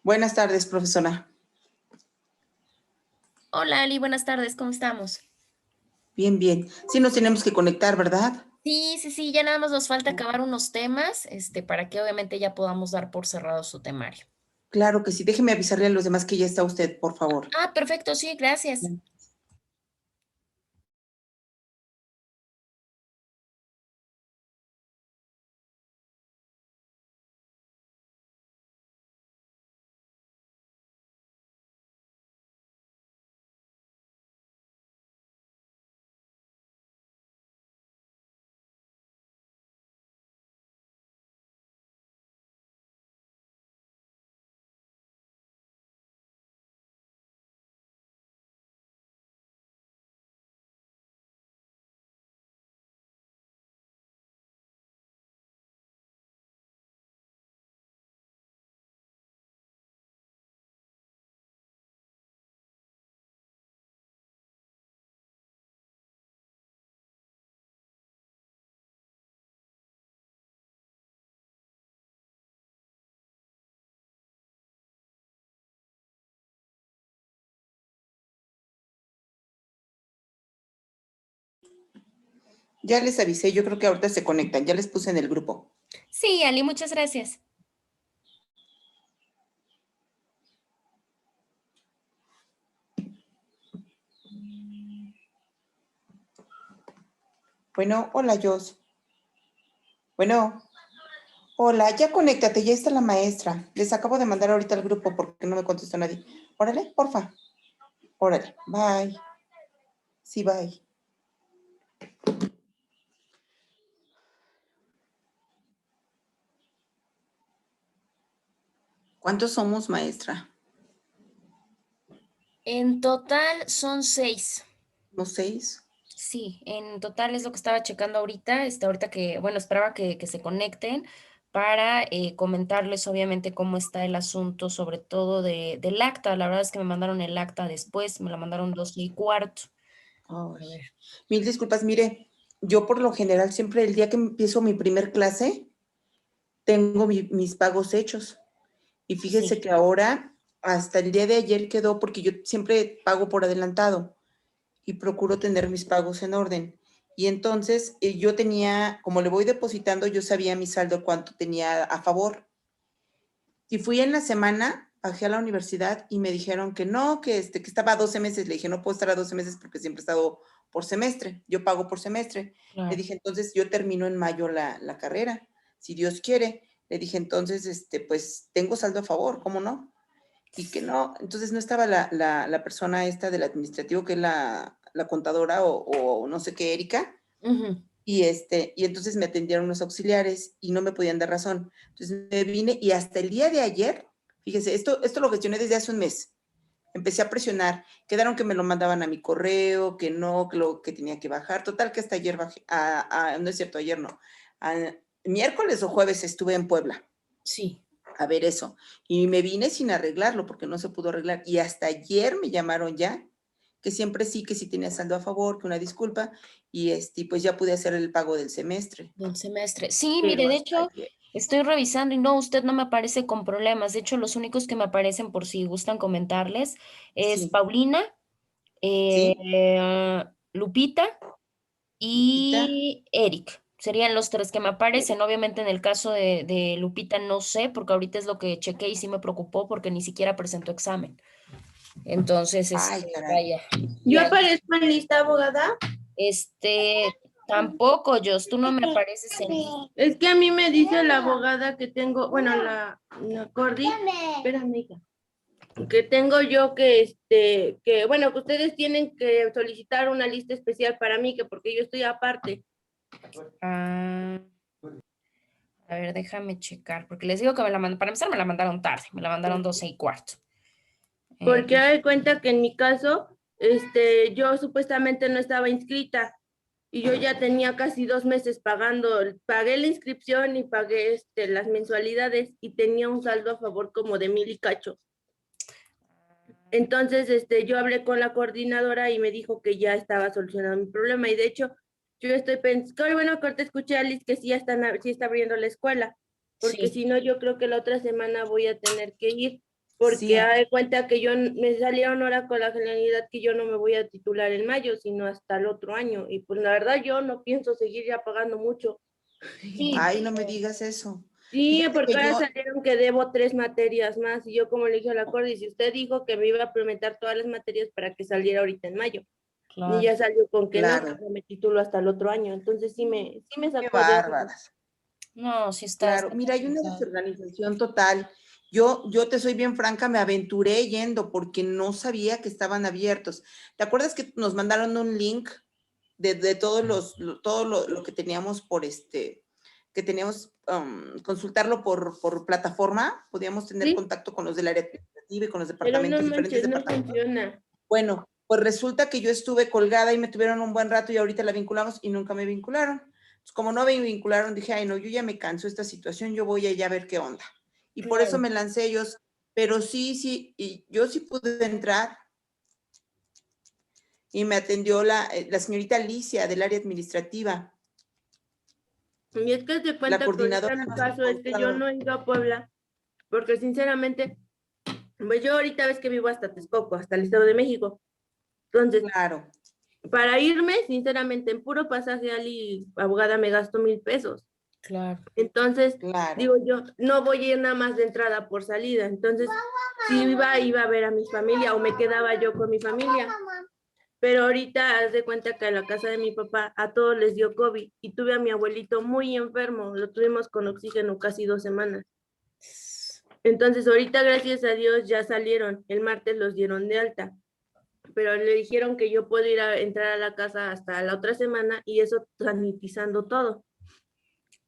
Buenas tardes, profesora. Hola Ali, buenas tardes, ¿cómo estamos? Bien, bien. Sí nos tenemos que conectar, ¿verdad? Sí, ya nada más nos falta acabar unos temas, para que obviamente ya podamos dar por cerrado su temario. Claro que sí. Déjeme avisarle a los demás que ya está usted, por favor. Ah, perfecto, sí, gracias. Ya les avisé, yo creo que ahorita se conectan. Ya les puse en el grupo. Sí, Ali, muchas gracias. Bueno, hola, Jos. Bueno, hola, ya conéctate, ya está la maestra. Les acabo de mandar ahorita al grupo porque no me contestó nadie. Órale, porfa. Órale, bye. Sí, bye. ¿Cuántos somos, maestra? En total son 6. ¿Somos 6? Sí, en total es lo que estaba checando ahorita, ahorita que, bueno, esperaba que se conecten para comentarles obviamente cómo está el asunto, sobre todo del acta. La verdad es que me mandaron el acta después, me la mandaron 12:15. A Ay, ver. mil disculpas. Mire, yo por lo general siempre el día que empiezo mi primer clase, tengo mis pagos hechos. Y fíjese Sí. que ahora, hasta el día de ayer quedó, porque yo siempre pago por adelantado y procuro tener mis pagos en orden. Y entonces yo tenía, como le voy depositando, yo sabía mi saldo cuánto tenía a favor. Y fui en la semana, bajé a la universidad y me dijeron que no, que estaba a 12 meses. Le dije, no puedo estar a 12 meses porque siempre he estado por semestre. Yo pago por semestre. Le Claro. dije, entonces yo termino en mayo la carrera, si Dios quiere. Le dije, entonces, pues tengo saldo a favor, ¿cómo no? Y que no, entonces no estaba la persona esta del administrativo, que es la contadora o no sé qué, Erika, Ujú. y entonces me atendieron los auxiliares y no me podían dar razón. Entonces me vine y hasta el día de ayer, fíjese, esto lo gestioné desde hace un mes. Empecé a presionar, quedaron que me lo mandaban a mi correo, que no, que lo que tenía que bajar. Total que hasta ayer bajé, no es cierto, ayer no. Miércoles o jueves estuve en Puebla Sí. a ver eso. Y me vine sin arreglarlo porque no se pudo arreglar. Y hasta ayer me llamaron ya, que sí tenía saldo a favor, que una disculpa, y pues ya pude hacer el pago del semestre. Del semestre. Sí, mire, Pero de hasta hecho, ayer. estoy revisando y no, usted no me aparece con problemas. De hecho, los únicos que me aparecen, por si gustan comentarles, es Sí, Paulina, sí, Lupita Lupita. y Eric. Serían los tres que me aparecen. Obviamente, en el caso de Lupita, no sé, porque ahorita es lo que chequé y sí me preocupó porque ni siquiera presentó examen. Entonces, Ay, caray. vaya. Y ¿Yo ahí, aparezco en lista, abogada? tampoco, Jos, tú no me apareces en. Es que a mí me dice la abogada que tengo, bueno, la Cordy, espérame, hija, que tengo yo bueno, que ustedes tienen que solicitar una lista especial para mí, que porque yo estoy aparte. Ah, a ver, déjame checar, porque les digo que para empezar me la mandaron tarde, me la mandaron 12:15. Porque hay cuenta que en mi caso, yo supuestamente no estaba inscrita y yo ya tenía casi 2 meses pagando, pagué la inscripción y pagué las mensualidades y tenía un saldo a favor como de 1,000 y cacho. Entonces, yo hablé con la coordinadora y me dijo que ya estaba solucionado mi problema y de hecho, yo estoy pensando, bueno, que ahorita escuché a Alice que sí está abriendo la escuela, porque Sí, si no, yo creo que la otra semana voy a tener que ir. porque Sí, haz de cuenta que me salieron ahora con la generalidad que yo no me voy a titular en mayo, sino hasta el otro año. Y pues la verdad yo no pienso seguir ya pagando mucho. Sí, ay, no me digas eso. Sí, Fíjate porque que ahora yo, salieron que debo 3 materias más. Y yo como le dije al acorde, y si usted dijo que me iba a implementar todas las materias para que saliera ahorita en mayo. Y claro. ya salió con que no, que claro, no me titulo hasta el otro año. Entonces sí me qué sacó de onda. bárbaras. No, sí Claro, está mira, hay una complicado. desorganización total. Yo te soy bien franca, me aventuré yendo porque no sabía que estaban abiertos. ¿Te acuerdas que nos mandaron un link de todos todo lo que teníamos por que teníamos consultarlo por plataforma? Podíamos tener Sí, contacto con los del área administrativa y con los pero no departamentos, diferentes manches, no departamentos. funciona. Bueno, pues resulta que yo estuve colgada y me tuvieron un buen rato y ahorita la vinculamos y nunca me vincularon. Entonces, como no me vincularon, dije, ay, no, yo ya me canso de esta situación, yo voy allá a ver qué onda. Y por eso Claro. me lancé ellos, pero sí, y yo sí pude entrar y me atendió la señorita Alicia del área administrativa, Y es que se la cuenta que ahorita coordinadora mi nos caso es que yo encontró. no he ido a Puebla, porque sinceramente, pues yo ahorita ves que vivo hasta Texcoco, hasta el Estado de México. Entonces, Claro, para irme, sinceramente, en puro pasaje, Ali, abogada, me gasto 1,000 pesos. Claro, Entonces, claro. digo yo, no voy a ir nada más de entrada por salida. Entonces, si iba a ver a mi familia o me quedaba yo con mi familia. Pero ahorita haz de cuenta que a la casa de mi papá a todos les dio COVID y tuve a mi abuelito muy enfermo, lo tuvimos con oxígeno casi 2 semanas. Entonces ahorita gracias a Dios ya salieron, el martes los dieron de alta, pero le dijeron que yo puedo ir a entrar a la casa hasta la otra semana y eso sanitizando todo.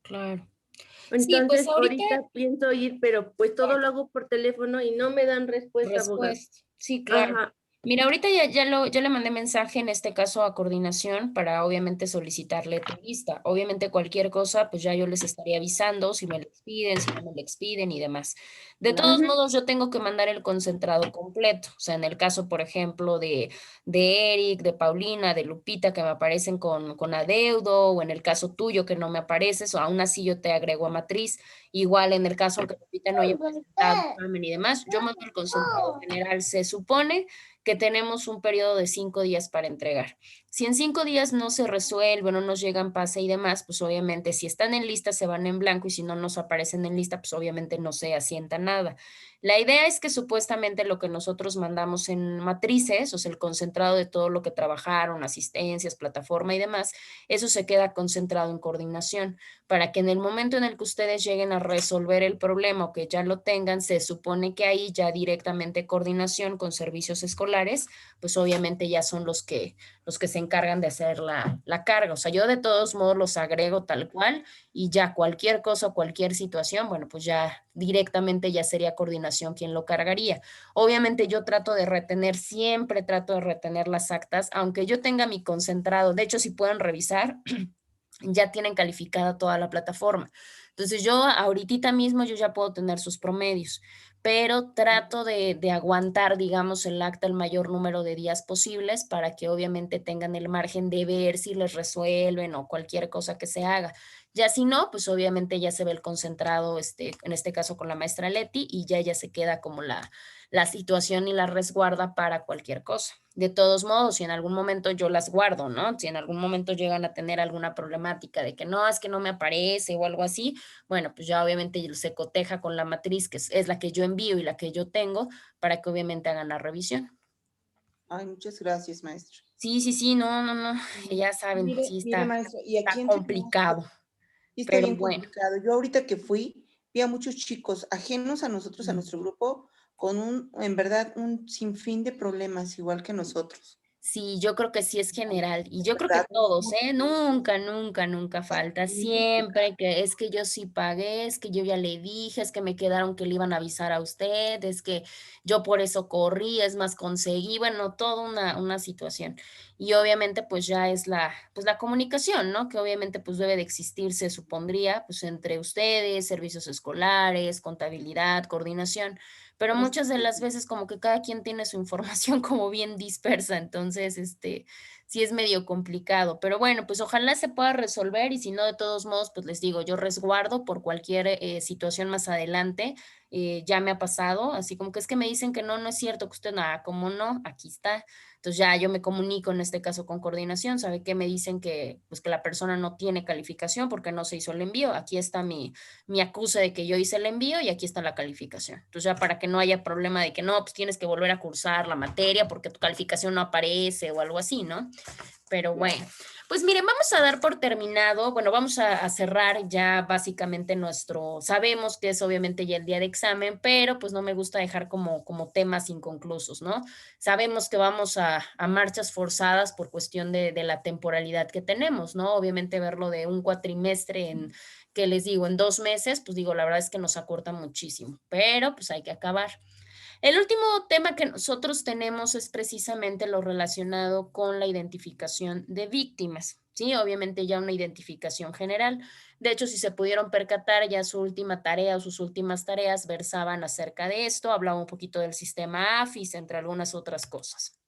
claro. Sí, pues Entonces ahorita ahorita pienso ir, pero pues todo lo hago por teléfono y no me dan respuesta, abogada. respuesta. Sí, claro. Ajá. Mira, ahorita ya le mandé mensaje en este caso a coordinación para obviamente solicitarle tu lista. Obviamente cualquier cosa, pues ya yo les estaría avisando si me lo expiden, si no me lo expiden y demás. De todos Claro. Ujú. modos, yo tengo que mandar el concentrado completo. O sea, en el caso, por ejemplo, de Eric, de Paulina, de Lupita, que me aparecen con adeudo, o en el caso tuyo que no me apareces, o aún así yo te agrego a matriz. Igual en el caso que Lupita no haya presentado examen y demás, yo mando el concentrado general. Se supone que tenemos un periodo de 5 días para entregar. Si en 5 días no se resuelve, no nos llegan pase y demás, pues obviamente si están en lista se van en blanco y si no nos aparecen en lista, pues obviamente no se asienta nada. La idea es que supuestamente lo que nosotros mandamos en matrices, o sea, el concentrado de todo lo que trabajaron, asistencias, plataforma y demás, eso se queda concentrado en coordinación para que en el momento en el que ustedes lleguen a resolver el problema o que ya lo tengan, se supone que ahí ya directamente coordinación con servicios escolares, pues obviamente ya son los que se encargan de hacer la carga. O sea, yo de todos modos los agrego tal cual y ya cualquier cosa o cualquier situación, bueno, pues ya directamente ya sería coordinación quien lo cargaría. Obviamente yo trato de retener, siempre trato de retener las actas, aunque yo tenga mi concentrado. De hecho, si pueden revisar, ya tienen calificada toda la plataforma. Entonces yo ahorita mismo yo ya puedo tener sus promedios, pero trato de aguantar, digamos, el acta el mayor número de días posibles para que obviamente tengan el margen de ver si les resuelven o cualquier cosa que se haga. Ya si no, pues obviamente ya se ve el concentrado, en este caso con la maestra Leti, y ya se queda como la situación y la resguarda para cualquier cosa. De todos modos, si en algún momento yo las guardo, ¿no? Si en algún momento llegan a tener alguna problemática de que no, es que no me aparece o algo así, bueno, pues ya obviamente se coteja con la matriz, que es la que yo envío y la que yo tengo, para que obviamente hagan la revisión. Ay, muchas gracias, maestro. Sí, sí, sí, no, no, no, ya saben, sí Mire, maestro, y está aquí entre complicado, sí está pero bien bueno. complicado. Yo ahorita que fui, vi a muchos chicos ajenos a nosotros, a nuestro grupo, con en verdad, un sinfín de problemas, igual que nosotros. Sí, yo creo que sí es general y yo creo que ¿Verdad? todos, ¿eh? Nunca, nunca, nunca falta. Bien complicado. Siempre que es que yo sí pagué, es que yo ya le dije, es que me quedaron que le iban a avisar a usted, es que yo por eso corrí, es más conseguí, bueno, toda una situación. Y obviamente pues ya es pues la comunicación, ¿no? Que obviamente pues debe de existir, se supondría, pues entre ustedes, servicios escolares, contabilidad, coordinación, pero muchas de las veces como que cada quien tiene su información como bien dispersa, entonces, sí es medio complicado, pero bueno, pues ojalá se pueda resolver y si no, de todos modos, pues les digo, yo resguardo por cualquier situación más adelante ya me ha pasado, así como que es que me dicen que no, no es cierto, que usted nada, como no, aquí está. Entonces ya yo me comunico en este caso con coordinación, ¿sabe qué? Me dicen que, pues, que la persona no tiene calificación porque no se hizo el envío. Aquí está mi acuse de que yo hice el envío y aquí está la calificación. Entonces ya para que no haya problema de que no, pues tienes que volver a cursar la materia porque tu calificación no aparece o algo así, ¿no? Pero bueno, pues miren, vamos a dar por terminado, bueno, vamos a cerrar ya básicamente sabemos que es obviamente ya el día de examen, pero pues no me gusta dejar como temas inconclusos, ¿no? Sabemos que vamos a marchas forzadas por cuestión de la temporalidad que tenemos, ¿no? Obviamente verlo de un cuatrimestre que les digo, en 2 meses, pues digo, la verdad es que nos acorta muchísimo, pero pues hay que acabar. El último tema que nosotros tenemos es precisamente lo relacionado con la identificación de víctimas, ¿sí? Obviamente ya una identificación general. De hecho, si se pudieron percatar, ya su última tarea o sus últimas tareas versaban acerca de esto, hablaba un poquito del sistema AFIS, entre algunas otras cosas.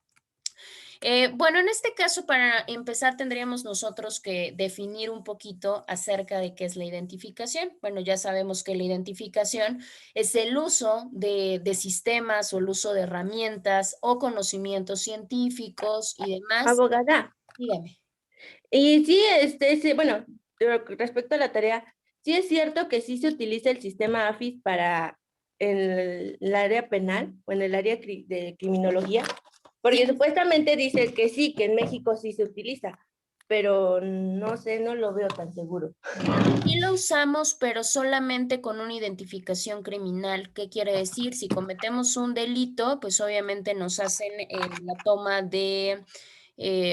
Bueno, en este caso, para empezar, tendríamos nosotros que definir un poquito acerca de qué es la identificación. Bueno, ya sabemos que la identificación es el uso de sistemas o el uso de herramientas o conocimientos científicos y demás. Abogada. Dígame. Y sí, bueno, respecto a la tarea, sí es cierto que sí se utiliza el sistema AFIS para el área penal o en el área de criminología, porque supuestamente dice que sí, que en México sí se utiliza, pero no sé, no lo veo tan seguro. Sí lo usamos, pero solamente con una identificación criminal. ¿Qué quiere decir? Si cometemos un delito, pues obviamente nos hacen la toma de,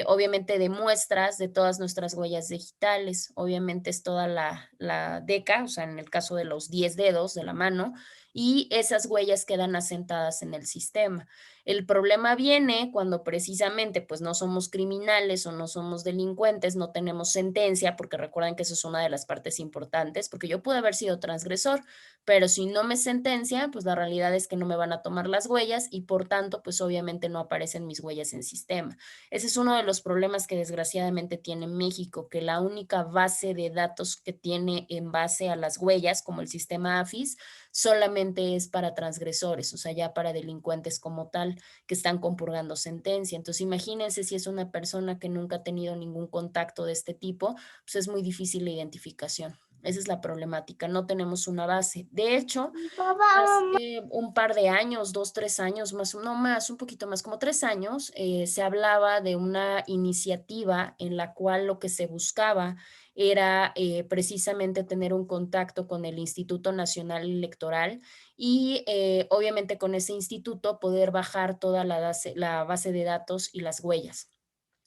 obviamente, de muestras de todas nuestras huellas digitales. Obviamente es toda la DECA, o sea, en el caso de los 10 dedos de la mano, y esas huellas quedan asentadas en el sistema. El problema viene cuando precisamente pues no somos criminales o no somos delincuentes, no tenemos sentencia, porque recuerden que eso es una de las partes importantes, porque yo pude haber sido transgresor, pero si no me sentencia, pues la realidad es que no me van a tomar las huellas y por tanto pues obviamente no aparecen mis huellas en sistema. Ese es uno de los problemas que desgraciadamente tiene México, que la única base de datos que tiene en base a las huellas, como el sistema AFIS, solamente es para transgresores, o sea, ya para delincuentes como tal que están compurgando sentencia. Entonces, imagínense si es una persona que nunca ha tenido ningún contacto de este tipo, pues es muy difícil la identificación. Esa es la problemática, no tenemos una base. De hecho, hace un par de años, 2, 3 años, más, no más, un poquito más, como 3 años, se hablaba de una iniciativa en la cual lo que se buscaba era precisamente tener un contacto con el Instituto Nacional Electoral y obviamente con ese instituto poder bajar toda la base de datos y las huellas.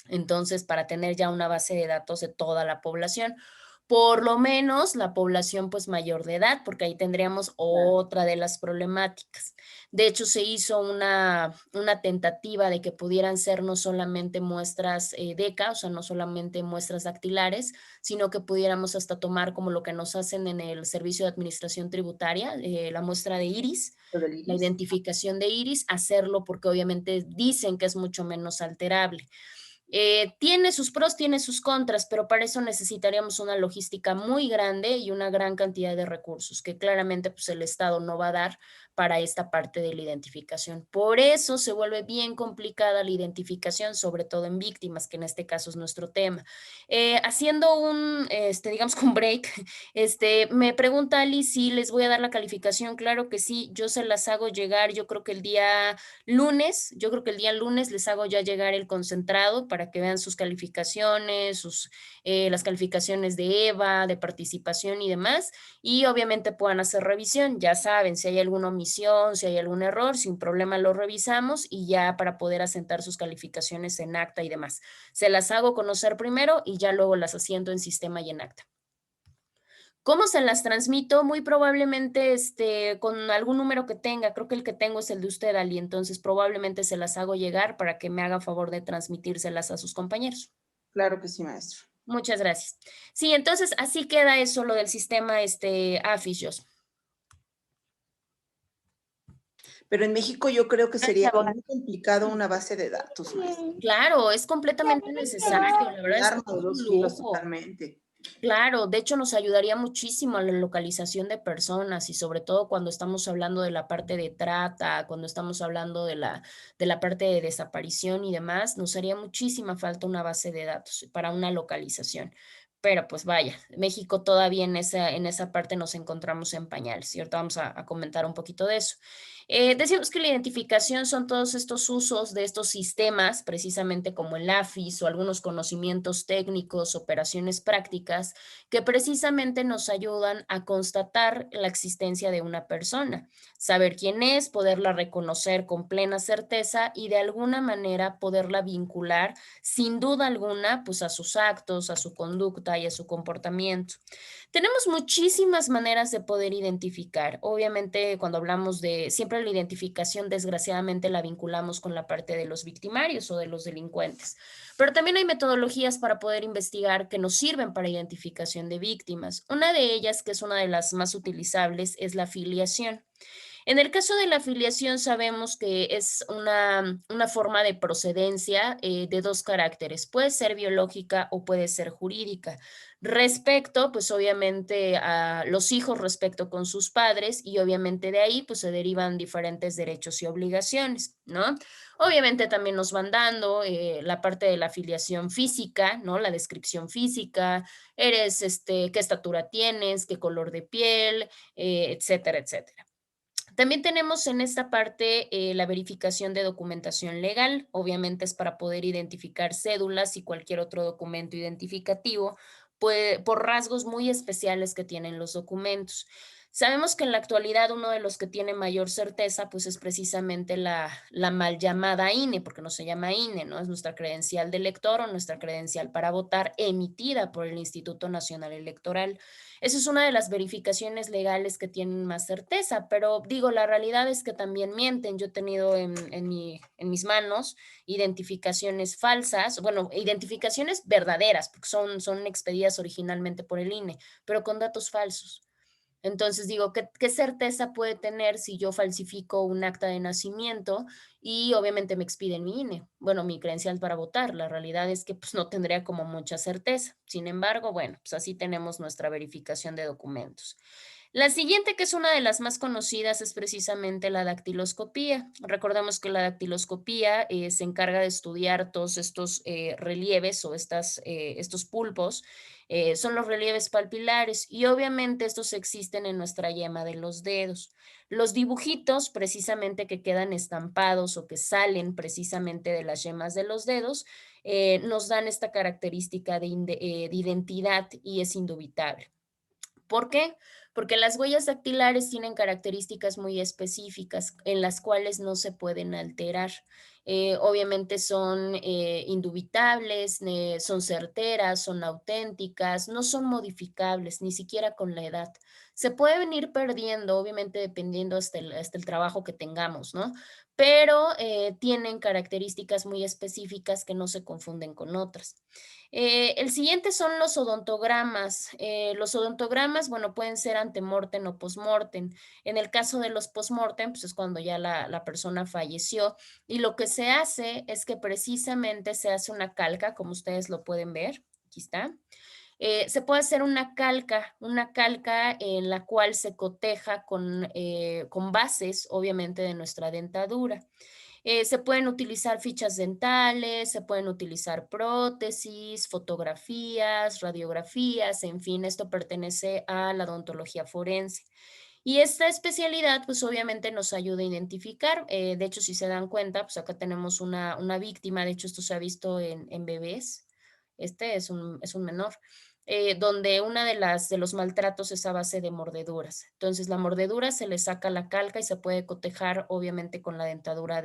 Entonces, para tener ya una base de datos de toda la población, por lo menos la población pues mayor de edad, porque ahí tendríamos otra de las problemáticas. De hecho, se hizo una tentativa de que pudieran ser no solamente muestras DECA, o sea, no solamente muestras dactilares, sino que pudiéramos hasta tomar como lo que nos hacen en el Servicio de Administración Tributaria, la muestra de iris, la identificación de iris, hacerlo porque obviamente dicen que es mucho menos alterable. Tiene sus pros, tiene sus contras, pero para eso necesitaríamos una logística muy grande y una gran cantidad de recursos que claramente pues, el Estado no va a dar para esta parte de la identificación. Por eso se vuelve bien complicada la identificación, sobre todo en víctimas, que en este caso es nuestro tema. Haciendo digamos, con break, me pregunta Ali si les voy a dar la calificación. Claro que sí, yo se las hago llegar, yo creo que el día lunes les hago ya llegar el concentrado para que vean sus calificaciones, las calificaciones de EVA, de participación y demás, y obviamente puedan hacer revisión. Ya saben, si hay alguna omisión, si hay algún error, sin problema lo revisamos y ya para poder asentar sus calificaciones en acta y demás. Se las hago conocer primero y ya luego las asiento en sistema y en acta. ¿Cómo se las transmito? Muy probablemente con algún número que tenga, creo que el que tengo es el de usted, Ali, entonces probablemente se las hago llegar para que me haga favor de transmitírselas a sus compañeros. Claro que sí, maestro. Muchas gracias. Sí, entonces así queda eso, lo del sistema AFIS. Pero en México yo creo que sería muy complicado una base de datos, maestro. Claro, es completamente necesario, la verdad es que es un lujo. Totalmente. Claro, de hecho nos ayudaría muchísimo a la localización de personas y sobre todo cuando estamos hablando de la parte de trata, cuando estamos hablando de la parte de desaparición y demás, nos haría muchísima falta una base de datos para una localización. Pero pues vaya, México todavía en esa parte nos encontramos en pañales y ahorita vamos a comentar un poquito de eso. Decíamos que la identificación son todos estos usos de estos sistemas, precisamente como el AFIS o algunos conocimientos técnicos, operaciones prácticas, que precisamente nos ayudan a constatar la existencia de una persona, saber quién es, poderla reconocer con plena certeza y de alguna manera poderla vincular sin duda alguna pues a sus actos, a su conducta y a su comportamiento. Tenemos muchísimas maneras de poder identificar. Obviamente, cuando hablamos de siempre la identificación, desgraciadamente la vinculamos con la parte de los victimarios o de los delincuentes, pero también hay metodologías para poder investigar que nos sirven para identificación de víctimas. Una de ellas, que es una de las más utilizables, es la filiación. En el caso de la afiliación, sabemos que es una forma de procedencia de dos caracteres, puede ser biológica o puede ser jurídica. Respecto, pues obviamente a los hijos respecto con sus padres y obviamente de ahí pues se derivan diferentes derechos y obligaciones, ¿no? Obviamente también nos van dando la parte de la afiliación física, ¿no? La descripción física, eres, qué estatura tienes, qué color de piel, etcétera, etcétera. También tenemos en esta parte la verificación de documentación legal. Obviamente es para poder identificar cédulas y cualquier otro documento identificativo por rasgos muy especiales que tienen los documentos. Sabemos que en la actualidad uno de los que tiene mayor certeza pues es precisamente la mal llamada INE, porque no se llama INE, ¿no? Es nuestra credencial de elector o nuestra credencial para votar emitida por el Instituto Nacional Electoral. Esa es una de las verificaciones legales que tienen más certeza, pero digo, la realidad es que también mienten. Yo he tenido en mis manos identificaciones falsas, bueno, identificaciones verdaderas, porque son expedidas originalmente por el INE, pero con datos falsos. Entonces digo, ¿qué certeza puede tener si yo falsifico un acta de nacimiento y obviamente me expiden mi INE? Bueno, mi credencial para votar. La realidad es que pues no tendría como mucha certeza. Sin embargo, bueno, pues así tenemos nuestra verificación de documentos. La siguiente, que es una de las más conocidas, es precisamente la dactiloscopía. Recordemos que la dactiloscopía se encarga de estudiar todos estos relieves o estos pulpos, son los relieves papilares y obviamente estos existen en nuestra yema de los dedos. Los dibujitos precisamente que quedan estampados o que salen precisamente de las yemas de los dedos nos dan esta característica de identidad y es indubitable. ¿Por qué? Porque las huellas dactilares tienen características muy específicas en las cuales no se pueden alterar. Obviamente son indubitables, son certeras, son auténticas, no son modificables, ni siquiera con la edad. Se pueden ir perdiendo, obviamente dependiendo hasta el trabajo que tengamos, ¿no? Pero tienen características muy específicas que no se confunden con otras. El siguiente son los odontogramas. Los odontogramas, bueno, pueden ser antemortem o postmortem. En el caso de los postmortem, pues es cuando ya la persona falleció. Y lo que se hace es que precisamente se hace una calca, como ustedes lo pueden ver. Aquí está. Se puede hacer una calca en la cual se coteja con bases, obviamente, de nuestra dentadura. Se pueden utilizar fichas dentales, se pueden utilizar prótesis, fotografías, radiografías, en fin, esto pertenece a la odontología forense. Y esta especialidad, pues obviamente nos ayuda a identificar. De hecho, si se dan cuenta, pues acá tenemos una víctima, de hecho esto se ha visto en bebés, este es un menor, donde una de los maltratos es a base de mordeduras. Entonces, la mordedura se le saca la calca y se puede cotejar, obviamente, con la dentadura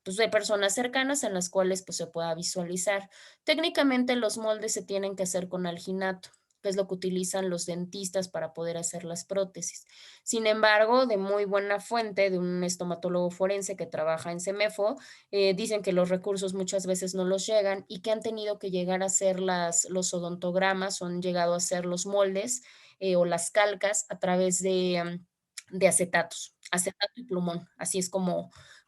pues, de personas cercanas en las cuales pues, se pueda visualizar. Técnicamente, los moldes se tienen que hacer con alginato, que es lo que utilizan los dentistas para poder hacer las prótesis. Sin embargo, de muy buena fuente, de un estomatólogo forense que trabaja en CEMEFO, dicen que los recursos muchas veces no los llegan y que han tenido que llegar a hacer los odontogramas o han llegado a hacer los moldes o las calcas a través de acetatos, acetato y plumón. Así es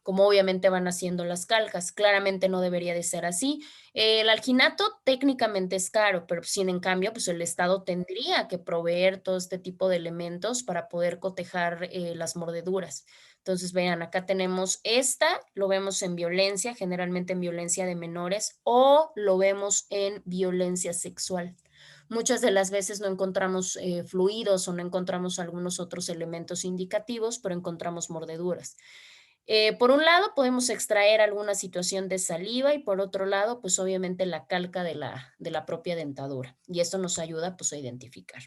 como obviamente van haciendo las calcas. Claramente no debería de ser así. El alginato técnicamente es caro, pero sin en cambio, pues el Estado tendría que proveer todo este tipo de elementos para poder cotejar las mordeduras. Entonces, vean, acá tenemos esta, lo vemos en violencia, generalmente en violencia de menores, o lo vemos en violencia sexual. Muchas de las veces no encontramos fluidos o no encontramos algunos otros elementos indicativos, pero encontramos mordeduras. Por un lado, podemos extraer alguna situación de saliva y por otro lado, pues obviamente la calca de la propia dentadura. Y esto nos ayuda pues a identificar.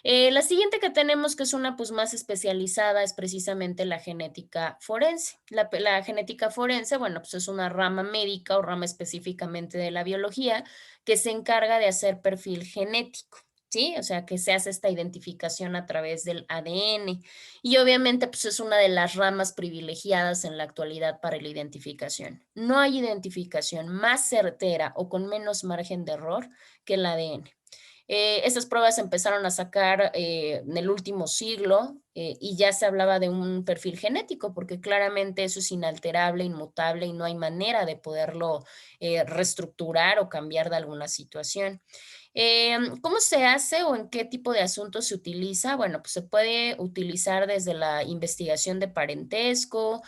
La siguiente que tenemos, que es una pues más especializada, es precisamente la genética forense. La genética forense, bueno, pues es una rama médica o rama específicamente de la biología que se encarga de hacer perfil genético. ¿Sí? O sea, que se hace esta identificación a través del ADN y obviamente pues es una de las ramas privilegiadas en la actualidad para la identificación. No hay identificación más certera o con menos margen de error que el ADN. Esas pruebas se empezaron a sacar en el último siglo y ya se hablaba de un perfil genético, porque claramente eso es inalterable, inmutable y no hay manera de poderlo reestructurar o cambiar de alguna situación. ¿Cómo se hace o en qué tipo de asuntos se utiliza? Bueno, pues se puede utilizar desde la investigación de parentesco,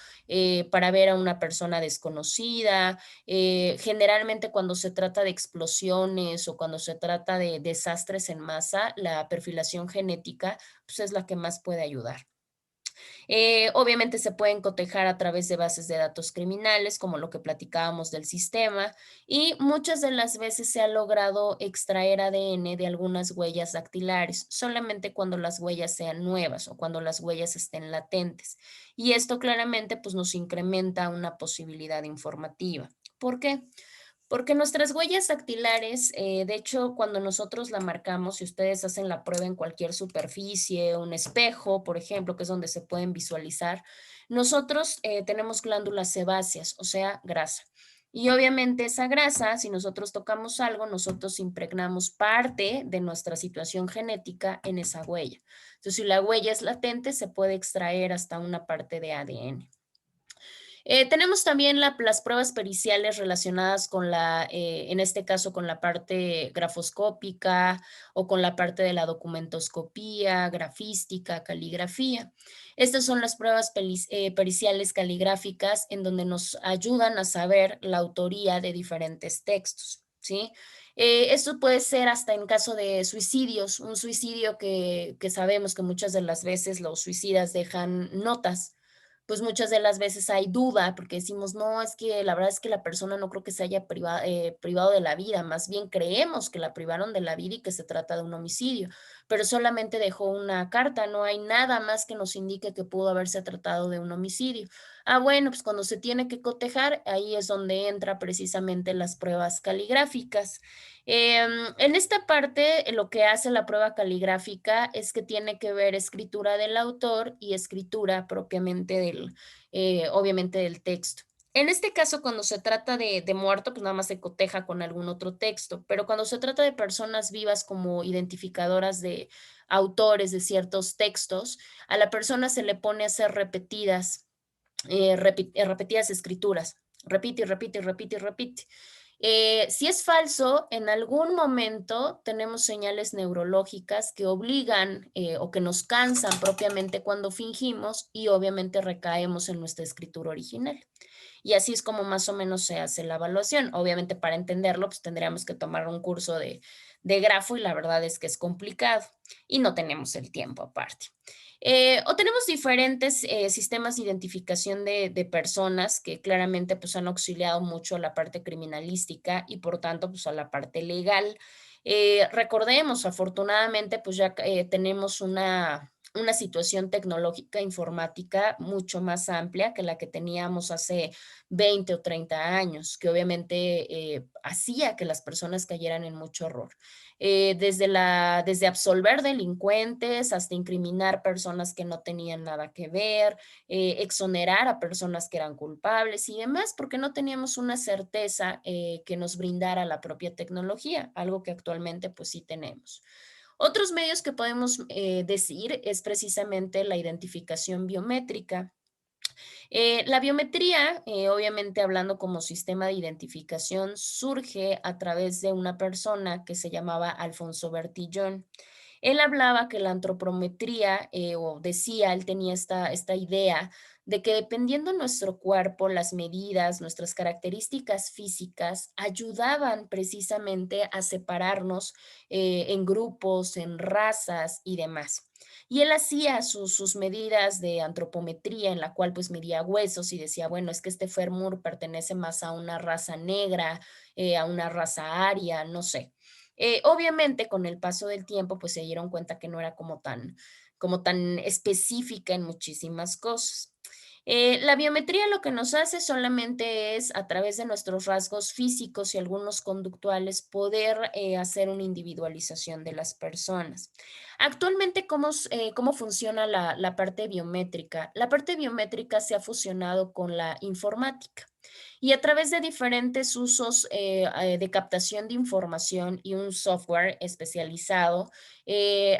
para ver a una persona desconocida, generalmente cuando se trata de explosiones o cuando se trata de desastres en masa, la perfilación genética pues, es la que más puede ayudar. Obviamente se pueden cotejar a través de bases de datos criminales, como lo que platicábamos del sistema, y muchas de las veces se ha logrado extraer ADN de algunas huellas dactilares, solamente cuando las huellas sean nuevas o cuando las huellas estén latentes. Y esto claramente pues, nos incrementa una posibilidad informativa. ¿Por qué? Porque nuestras huellas dactilares, de hecho, cuando nosotros la marcamos, si ustedes hacen la prueba en cualquier superficie, un espejo, por ejemplo, que es donde se pueden visualizar, nosotros tenemos glándulas sebáceas, o sea, grasa. Y obviamente esa grasa, si nosotros tocamos algo, nosotros impregnamos parte de nuestra situación genética en esa huella. Entonces, si la huella es latente, se puede extraer hasta una parte de ADN. Tenemos también las pruebas periciales relacionadas con en este caso, con la parte grafoscópica o con la parte de la documentoscopía, grafística, caligrafía. Estas son las pruebas periciales caligráficas en donde nos ayudan a saber la autoría de diferentes textos, ¿sí? Esto puede ser hasta en caso de suicidios, un suicidio que sabemos que muchas de las veces los suicidas dejan notas, pues muchas de las veces hay duda porque decimos, no, es que la verdad es que la persona no creo que se haya privado de la vida, más bien creemos que la privaron de la vida y que se trata de un homicidio, pero solamente dejó una carta, no hay nada más que nos indique que pudo haberse tratado de un homicidio. Bueno, pues cuando se tiene que cotejar, ahí es donde entra precisamente las pruebas caligráficas. En esta parte, lo que hace la prueba caligráfica es que tiene que ver escritura del autor y escritura propiamente obviamente del texto. En este caso, cuando se trata de muerto, pues nada más se coteja con algún otro texto, pero cuando se trata de personas vivas como identificadoras de autores de ciertos textos, a la persona se le pone a hacer repetidas escrituras. Repite y repite y repite y repite. Si es falso, en algún momento tenemos señales neurológicas que obligan o que nos cansan propiamente cuando fingimos y obviamente recaemos en nuestra escritura original. Y así es como más o menos se hace la evaluación. Obviamente para entenderlo, pues tendríamos que tomar un curso de grafo y la verdad es que es complicado y no tenemos el tiempo aparte. O tenemos diferentes sistemas de identificación de personas que claramente pues, han auxiliado mucho a la parte criminalística y por tanto pues, a la parte legal. Recordemos, afortunadamente, pues ya tenemos una situación tecnológica informática mucho más amplia que la que teníamos hace 20 o 30 años, que obviamente hacía que las personas cayeran en mucho error. Desde absolver delincuentes hasta incriminar personas que no tenían nada que ver, exonerar a personas que eran culpables y demás, porque no teníamos una certeza que nos brindara la propia tecnología, algo que actualmente pues sí tenemos. Otros medios que podemos decir es precisamente la identificación biométrica. La biometría, obviamente hablando como sistema de identificación, surge a través de una persona que se llamaba Alfonso Bertillón. Él hablaba que la antropometría, o decía, él tenía esta idea de que dependiendo nuestro cuerpo, las medidas, nuestras características físicas ayudaban precisamente a separarnos en grupos, en razas y demás. Y él hacía sus medidas de antropometría en la cual pues medía huesos y decía, bueno, es que este fémur pertenece más a una raza negra, a una raza aria, no sé. Obviamente con el paso del tiempo pues se dieron cuenta que no era como tan específica en muchísimas cosas. La biometría lo que nos hace solamente es, a través de nuestros rasgos físicos y algunos conductuales, poder hacer una individualización de las personas. Actualmente, ¿cómo funciona la parte biométrica? La parte biométrica se ha fusionado con la informática. Y a través de diferentes usos de captación de información y un software especializado,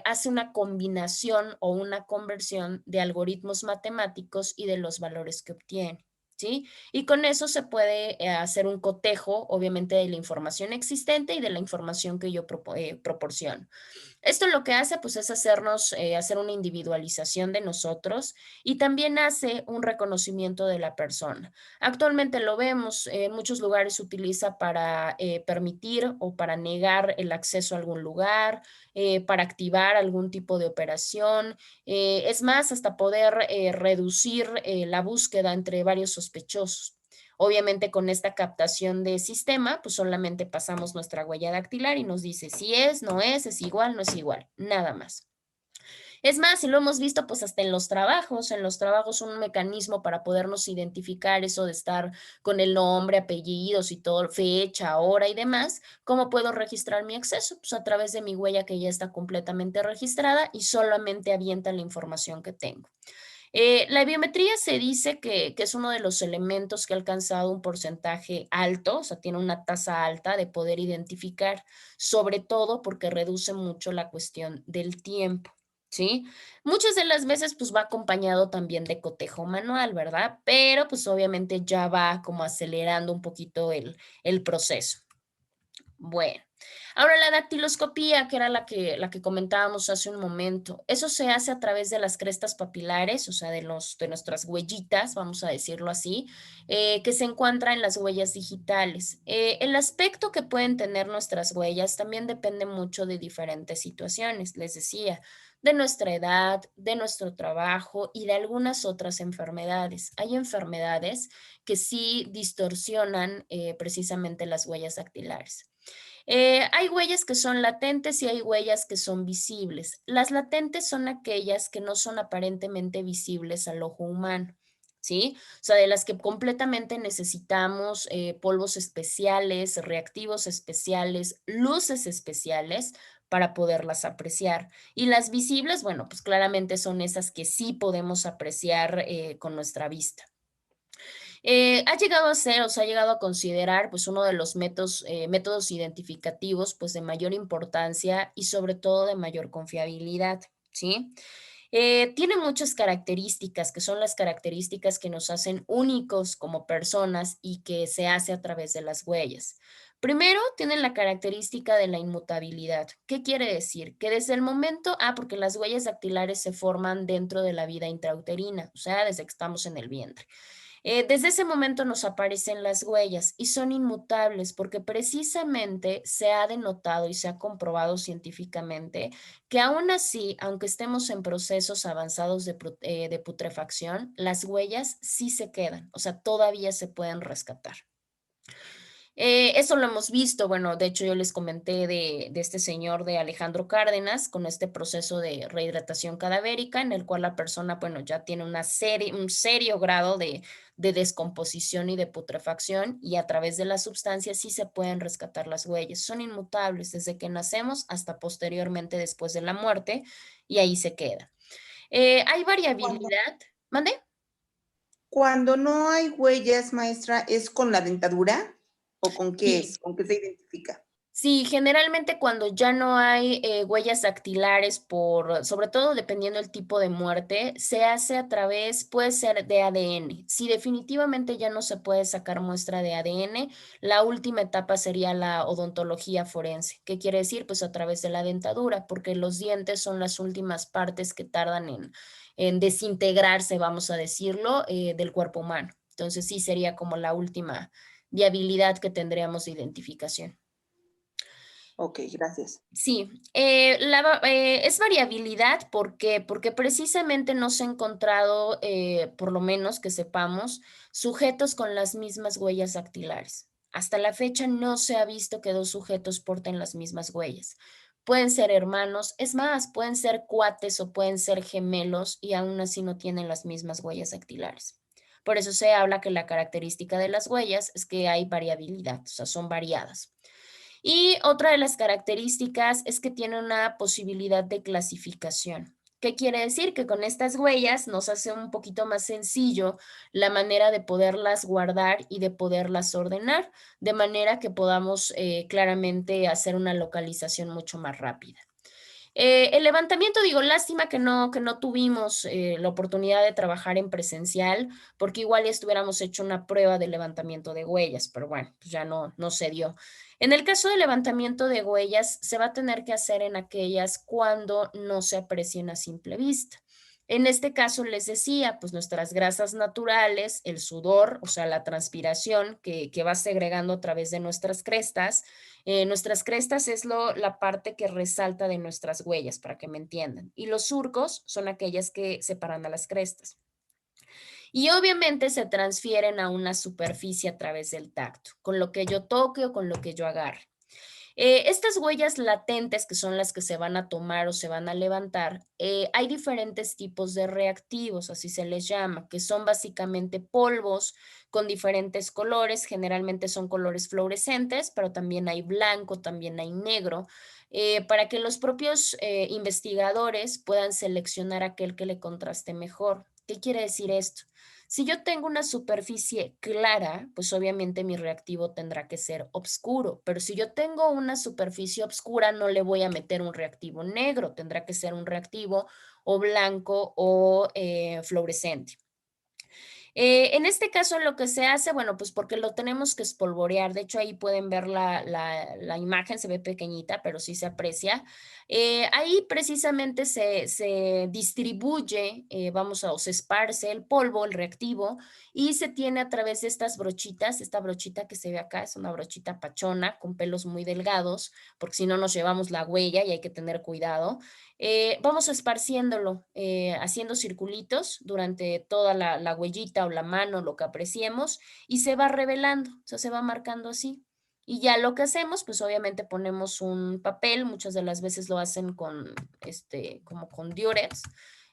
hace una combinación o una conversión de algoritmos matemáticos y de los valores que obtiene. ¿Sí? Y con eso se puede hacer un cotejo, obviamente, de la información existente y de la información que yo proporciono. Esto lo que hace, pues, es hacer una individualización de nosotros y también hace un reconocimiento de la persona. Actualmente lo vemos, en muchos lugares se utiliza para permitir o para negar el acceso a algún lugar, para activar algún tipo de operación, es más, hasta poder reducir la búsqueda entre varios sospechosos. Obviamente con esta captación de sistema, pues solamente pasamos nuestra huella dactilar y nos dice si es, no es igual, no es igual, nada más. Es más, y lo hemos visto pues hasta en los trabajos un mecanismo para podernos identificar eso de estar con el nombre, apellidos y todo, fecha, hora y demás, ¿cómo puedo registrar mi acceso? Pues a través de mi huella que ya está completamente registrada y solamente avienta la información que tengo. La biometría se dice que es uno de los elementos que ha alcanzado un porcentaje alto, o sea, tiene una tasa alta de poder identificar, sobre todo porque reduce mucho la cuestión del tiempo. ¿Sí? Muchas de las veces pues va acompañado también de cotejo manual, ¿verdad? Pero pues obviamente ya va como acelerando un poquito el proceso. Bueno, ahora la dactiloscopía, que era la que comentábamos hace un momento, eso se hace a través de las crestas papilares, o sea, de nuestras huellitas, vamos a decirlo así, que se encuentra en las huellas digitales. El aspecto que pueden tener nuestras huellas también depende mucho de diferentes situaciones, les decía, de nuestra edad, de nuestro trabajo y de algunas otras enfermedades. Hay enfermedades que sí distorsionan precisamente las huellas dactilares. Hay huellas que son latentes y hay huellas que son visibles. Las latentes son aquellas que no son aparentemente visibles al ojo humano, ¿sí? O sea, de las que completamente necesitamos polvos especiales, reactivos especiales, luces especiales para poderlas apreciar. Y las visibles, bueno, pues claramente son esas que sí podemos apreciar con nuestra vista. Ha llegado a ser, o se ha llegado a considerar, pues, uno de los métodos identificativos, pues, de mayor importancia y sobre todo de mayor confiabilidad, ¿sí? Tiene muchas características, que son las características que nos hacen únicos como personas y que se hace a través de las huellas. Primero, tienen la característica de la inmutabilidad. ¿Qué quiere decir? Que desde el momento, porque las huellas dactilares se forman dentro de la vida intrauterina, o sea, desde que estamos en el vientre. Desde ese momento nos aparecen las huellas y son inmutables porque precisamente se ha denotado y se ha comprobado científicamente que aún así, aunque estemos en procesos avanzados de putrefacción, las huellas sí se quedan, o sea, todavía se pueden rescatar. Eso lo hemos visto, bueno, de hecho yo les comenté de este señor de Alejandro Cárdenas con este proceso de rehidratación cadavérica en el cual la persona, bueno, ya tiene un serio grado de descomposición y de putrefacción y a través de las sustancias sí se pueden rescatar las huellas. Son inmutables desde que nacemos hasta posteriormente después de la muerte y ahí se queda. Hay variabilidad. ¿Mande? Cuando no hay huellas, maestra, ¿es con la dentadura o con qué Sí. es? ¿Con qué se identifica? Sí, generalmente cuando ya no hay huellas dactilares sobre todo dependiendo del tipo de muerte, se hace a través, puede ser de ADN. Si definitivamente ya no se puede sacar muestra de ADN, la última etapa sería la odontología forense. ¿Qué quiere decir? Pues a través de la dentadura, porque los dientes son las últimas partes que tardan en desintegrarse, vamos a decirlo, del cuerpo humano. Entonces sí sería como la última viabilidad que tendríamos de identificación. Ok, gracias. Sí, es variabilidad porque precisamente no se ha encontrado, por lo menos que sepamos, sujetos con las mismas huellas dactilares. Hasta la fecha no se ha visto que dos sujetos porten las mismas huellas. Pueden ser hermanos, es más, pueden ser cuates o pueden ser gemelos y aún así no tienen las mismas huellas dactilares. Por eso se habla que la característica de las huellas es que hay variabilidad, o sea, son variadas. Y otra de las características es que tiene una posibilidad de clasificación. ¿Qué quiere decir? Que con estas huellas nos hace un poquito más sencillo la manera de poderlas guardar y de poderlas ordenar, de manera que podamos claramente hacer una localización mucho más rápida. El levantamiento, digo, lástima que no tuvimos la oportunidad de trabajar en presencial, porque igual ya estuviéramos hecho una prueba de levantamiento de huellas, pero bueno, pues ya no se dio. En el caso de levantamiento de huellas, se va a tener que hacer en aquellas cuando no se aprecien a simple vista. En este caso les decía, pues nuestras grasas naturales, el sudor, o sea, la transpiración que va segregando a través de nuestras crestas es la parte que resalta de nuestras huellas, para que me entiendan. Y los surcos son aquellas que separan a las crestas. Y obviamente se transfieren a una superficie a través del tacto, con lo que yo toque o con lo que yo agarre. Estas huellas latentes, que son las que se van a tomar o se van a levantar, hay diferentes tipos de reactivos, así se les llama, que son básicamente polvos con diferentes colores, generalmente son colores fluorescentes, pero también hay blanco, también hay negro, para que los propios investigadores puedan seleccionar aquel que le contraste mejor. ¿Qué quiere decir esto? Si yo tengo una superficie clara, pues obviamente mi reactivo tendrá que ser oscuro, pero si yo tengo una superficie oscura, no le voy a meter un reactivo negro, tendrá que ser un reactivo o blanco o fluorescente. En este caso lo que se hace, bueno, pues porque lo tenemos que espolvorear, de hecho ahí pueden ver la imagen, se ve pequeñita, pero sí se aprecia. Ahí precisamente se distribuye, o se esparce el polvo, el reactivo, y se tiene a través de estas brochitas, esta brochita que se ve acá es una brochita pachona con pelos muy delgados, porque si no nos llevamos la huella y hay que tener cuidado. Vamos esparciéndolo, haciendo circulitos durante toda la huellita o la mano, lo que apreciemos, y se va revelando, o sea, se va marcando así. Y ya lo que hacemos, pues obviamente ponemos un papel, muchas de las veces lo hacen como con diurex,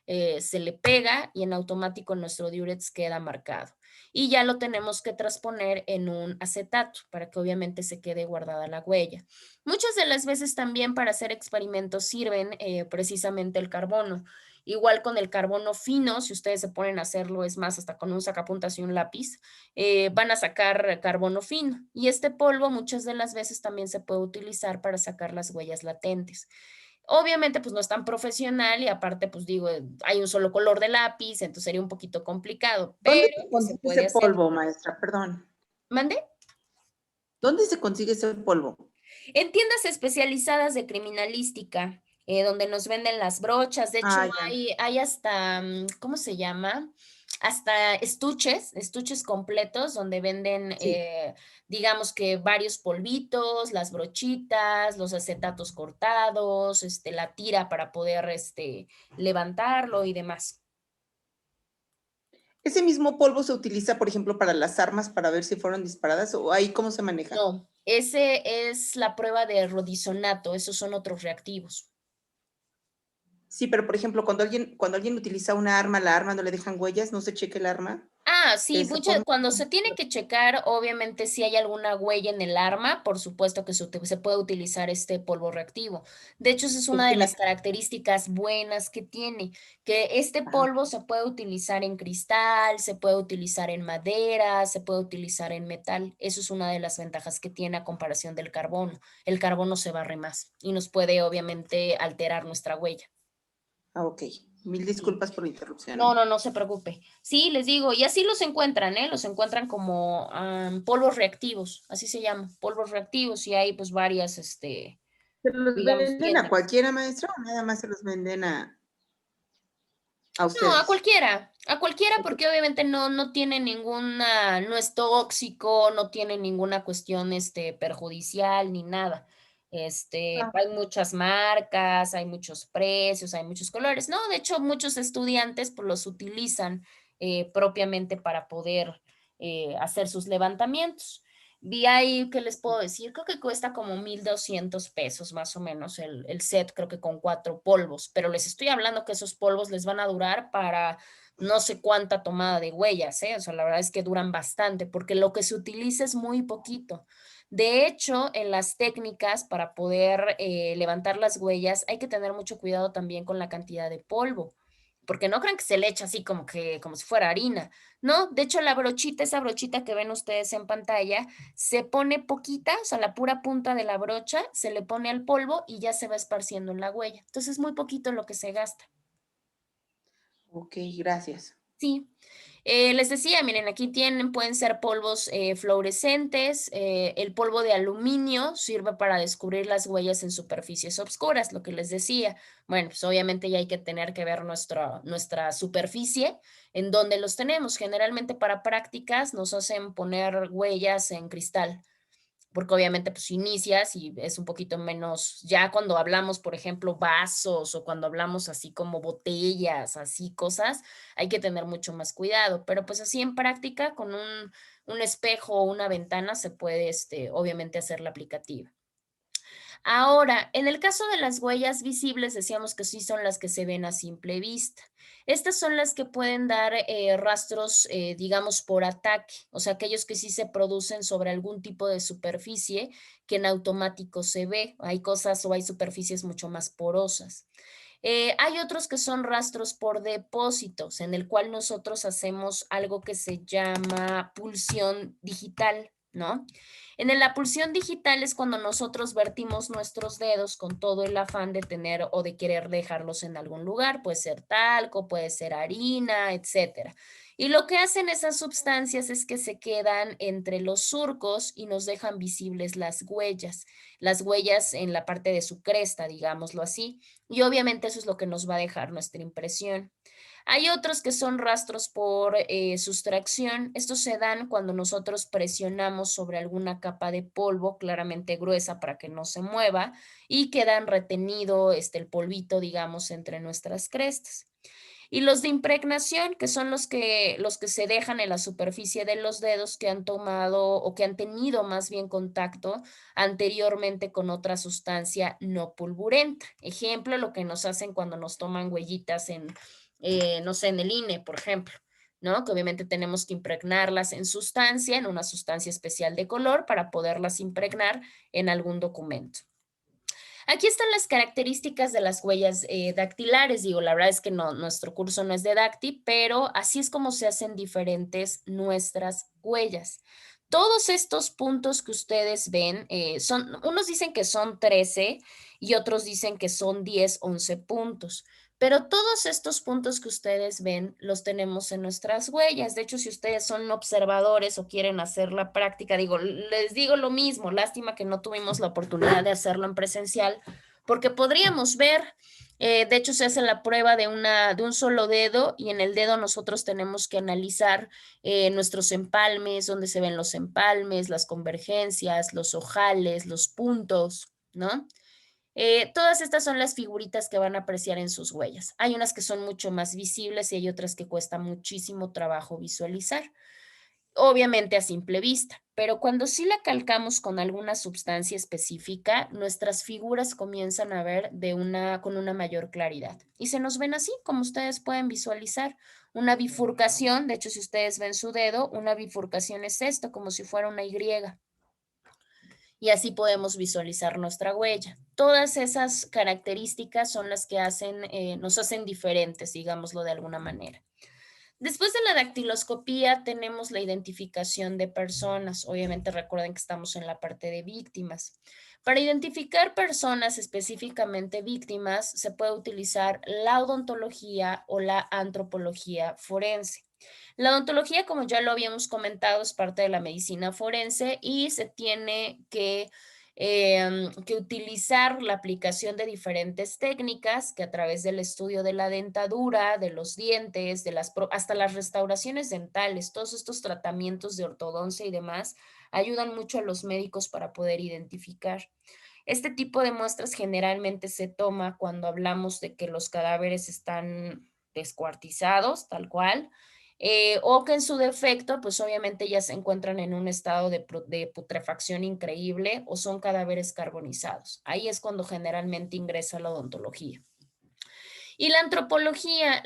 se le pega y en automático nuestro diurex queda marcado. Y ya lo tenemos que transponer en un acetato para que obviamente se quede guardada la huella. Muchas de las veces también para hacer experimentos sirven precisamente el carbono. Igual con el carbono fino, si ustedes se ponen a hacerlo, es más, hasta con un sacapuntas y un lápiz, van a sacar carbono fino. Y este polvo muchas de las veces también se puede utilizar para sacar las huellas latentes. Obviamente, pues no es tan profesional y aparte, pues digo, hay un solo color de lápiz, entonces sería un poquito complicado, ¿Dónde pero se pues, se consigue puede ese hacer. polvo, maestra? Perdón. ¿Mande? ¿Dónde se consigue ese polvo? En tiendas especializadas de criminalística, donde nos venden las brochas, de hecho Ah, ya. hay hasta, ¿cómo se llama? Hasta estuches completos donde venden, Sí. digamos que varios polvitos, las brochitas, los acetatos cortados, la tira para poder levantarlo y demás. ¿Ese mismo polvo se utiliza, por ejemplo, para las armas para ver si fueron disparadas o ahí cómo se maneja? No, ese es la prueba de rodisonato, esos son otros reactivos. Sí, pero por ejemplo, cuando alguien utiliza una arma, la arma no le dejan huellas, no se cheque el arma. Ah, sí, Se pone cuando se tiene que checar, obviamente si hay alguna huella en el arma, por supuesto que se puede utilizar este polvo reactivo. De hecho, esa es una es de que las características buenas que tiene, que este ajá. polvo se puede utilizar en cristal, se puede utilizar en madera, se puede utilizar en metal. Eso es una de las ventajas que tiene a comparación del carbono. El carbono se barre más y nos puede obviamente alterar nuestra huella. Ah, ok. Mil Sí. disculpas por la interrupción, No, ¿eh? no, no se preocupe. Sí, les digo, y así los encuentran, ¿eh? Los encuentran como polvos reactivos, así se llama, polvos reactivos, y hay pues varias, ¿Se los digamos, venden a tiendas. cualquiera, maestra, o nada más se los venden a No, ustedes? a cualquiera porque obviamente no tiene ninguna, no es tóxico, no tiene ninguna cuestión, perjudicial ni nada. Ah, Hay muchas marcas, hay muchos precios, hay muchos colores. No, de hecho, muchos estudiantes pues los utilizan propiamente para poder hacer sus levantamientos. Vi ahí, ¿qué les puedo decir? Creo que cuesta como 1,200 pesos más o menos el set, creo que con 4 polvos, pero les estoy hablando que esos polvos les van a durar para no sé cuánta tomada de huellas, ¿eh? O sea, la verdad es que duran bastante porque lo que se utiliza es muy poquito. De hecho, en las técnicas para poder levantar las huellas hay que tener mucho cuidado también con la cantidad de polvo, porque no crean que se le echa así como que como si fuera harina. No, de hecho la brochita, esa brochita que ven ustedes en pantalla, se pone poquita, o sea, la pura punta de la brocha, se le pone al polvo y ya se va esparciendo en la huella. Entonces es muy poquito lo que se gasta. ok, gracias. Sí. Les decía, miren, aquí tienen, pueden ser polvos fluorescentes. El polvo de aluminio sirve para descubrir las huellas en superficies oscuras, lo que les decía. Bueno, pues obviamente ya hay que tener que ver nuestra superficie, en donde los tenemos. Generalmente para prácticas nos hacen poner huellas en cristal porque obviamente pues inicias y es un poquito menos, ya cuando hablamos, por ejemplo, vasos o cuando hablamos así como botellas, así cosas, hay que tener mucho más cuidado, pero pues así en práctica con un espejo o una ventana se puede, obviamente hacer la aplicativa. Ahora, en el caso de las huellas visibles, decíamos que sí son las que se ven a simple vista. Estas son las que pueden dar rastros, digamos, por ataque, o sea, aquellos que sí se producen sobre algún tipo de superficie que en automático se ve. Hay cosas o hay superficies mucho más porosas. Hay otros que son rastros por depósitos, en el cual nosotros hacemos algo que se llama pulsión digital, ¿no? La pulsión digital es cuando nosotros vertimos nuestros dedos con todo el afán de tener o de querer dejarlos en algún lugar, puede ser talco, puede ser harina, etcétera. Y lo que hacen esas sustancias es que se quedan entre los surcos y nos dejan visibles las huellas en la parte de su cresta, digámoslo así. Y obviamente eso es lo que nos va a dejar nuestra impresión. Hay otros que son rastros por sustracción. Estos se dan cuando nosotros presionamos sobre alguna capa de polvo claramente gruesa para que no se mueva y quedan retenido el polvito, digamos, entre nuestras crestas. Y los de impregnación, que son los que se dejan en la superficie de los dedos que han tomado o que han tenido más bien contacto anteriormente con otra sustancia no pulburenta. Ejemplo, lo que nos hacen cuando nos toman huellitas no sé, en el INE, por ejemplo. ¿No? Que obviamente tenemos que impregnarlas en sustancia, en una sustancia especial de color para poderlas impregnar en algún documento. Aquí están las características de las huellas dactilares. Digo, la verdad es que no, nuestro curso no es de Dacti, pero así es como se hacen diferentes nuestras huellas. Todos estos puntos que ustedes ven, unos dicen que son 13 y otros dicen que son 10, 11 puntos. Pero todos estos puntos que ustedes ven los tenemos en nuestras huellas. De hecho, si ustedes son observadores o quieren hacer la práctica, digo, les digo lo mismo, lástima que no tuvimos la oportunidad de hacerlo en presencial, porque podríamos ver, de hecho se hace la prueba de un solo dedo y en el dedo nosotros tenemos que analizar nuestros empalmes, dónde se ven los empalmes, las convergencias, los ojales, los puntos, ¿no? Todas estas son las figuritas que van a apreciar en sus huellas. Hay unas que son mucho más visibles y hay otras que cuesta muchísimo trabajo visualizar. Obviamente a simple vista, pero cuando sí la calcamos con alguna sustancia específica, nuestras figuras comienzan a ver con una mayor claridad y se nos ven así como ustedes pueden visualizar Una bifurcación, de hecho, si ustedes ven su dedo, una bifurcación es esto, como si fuera una Y. Y así podemos visualizar nuestra huella. Todas esas características son las que nos hacen diferentes, digámoslo de alguna manera. Después de la dactiloscopía tenemos la identificación de personas. Obviamente recuerden que estamos en la parte de víctimas. Para identificar personas específicamente víctimas se puede utilizar la odontología o la antropología forense. La odontología, como ya lo habíamos comentado, es parte de la medicina forense y se tiene que utilizar la aplicación de diferentes técnicas que a través del estudio de la dentadura, de los dientes, hasta las restauraciones dentales, todos estos tratamientos de ortodoncia y demás, ayudan mucho a los médicos para poder identificar. Este tipo de muestras generalmente se toma cuando hablamos de que los cadáveres están descuartizados, tal cual, o que en su defecto, pues obviamente ya se encuentran en un estado de putrefacción increíble o son cadáveres carbonizados. Ahí es cuando generalmente ingresa la odontología. Y la antropología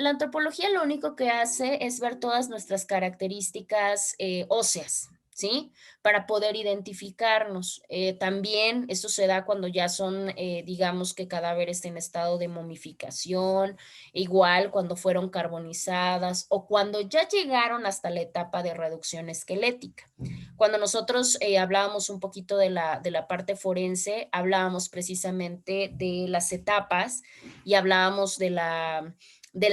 lo único que hace es ver todas nuestras características óseas, ¿sí? Para poder identificarnos. También esto se da cuando ya son, digamos que cadáveres en estado de momificación, igual cuando fueron carbonizadas o cuando ya llegaron hasta la etapa de reducción esquelética. Cuando nosotros hablábamos un poquito de la parte forense, hablábamos precisamente de las etapas y hablábamos del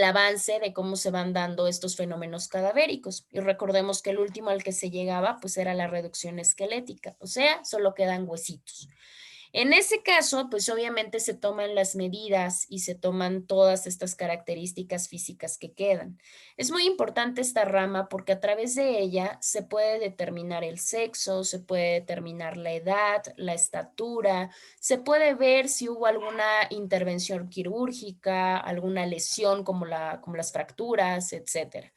avance de cómo se van dando estos fenómenos cadavéricos. Y recordemos que el último al que se llegaba pues era la reducción esquelética, o sea, solo quedan huesitos. En ese caso, pues obviamente se toman las medidas y se toman todas estas características físicas que quedan. Es muy importante esta rama porque a través de ella se puede determinar el sexo, se puede determinar la edad, la estatura, se puede ver si hubo alguna intervención quirúrgica, alguna lesión como las fracturas, etcétera.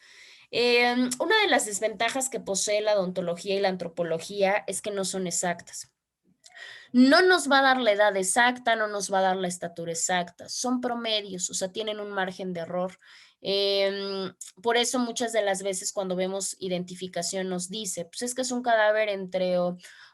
Una de las desventajas que posee la odontología y la antropología es que no son exactas. No nos va a dar la edad exacta, no nos va a dar la estatura exacta, son promedios, o sea, tienen un margen de error. Por eso muchas de las veces cuando vemos identificación nos dice, pues es que es un cadáver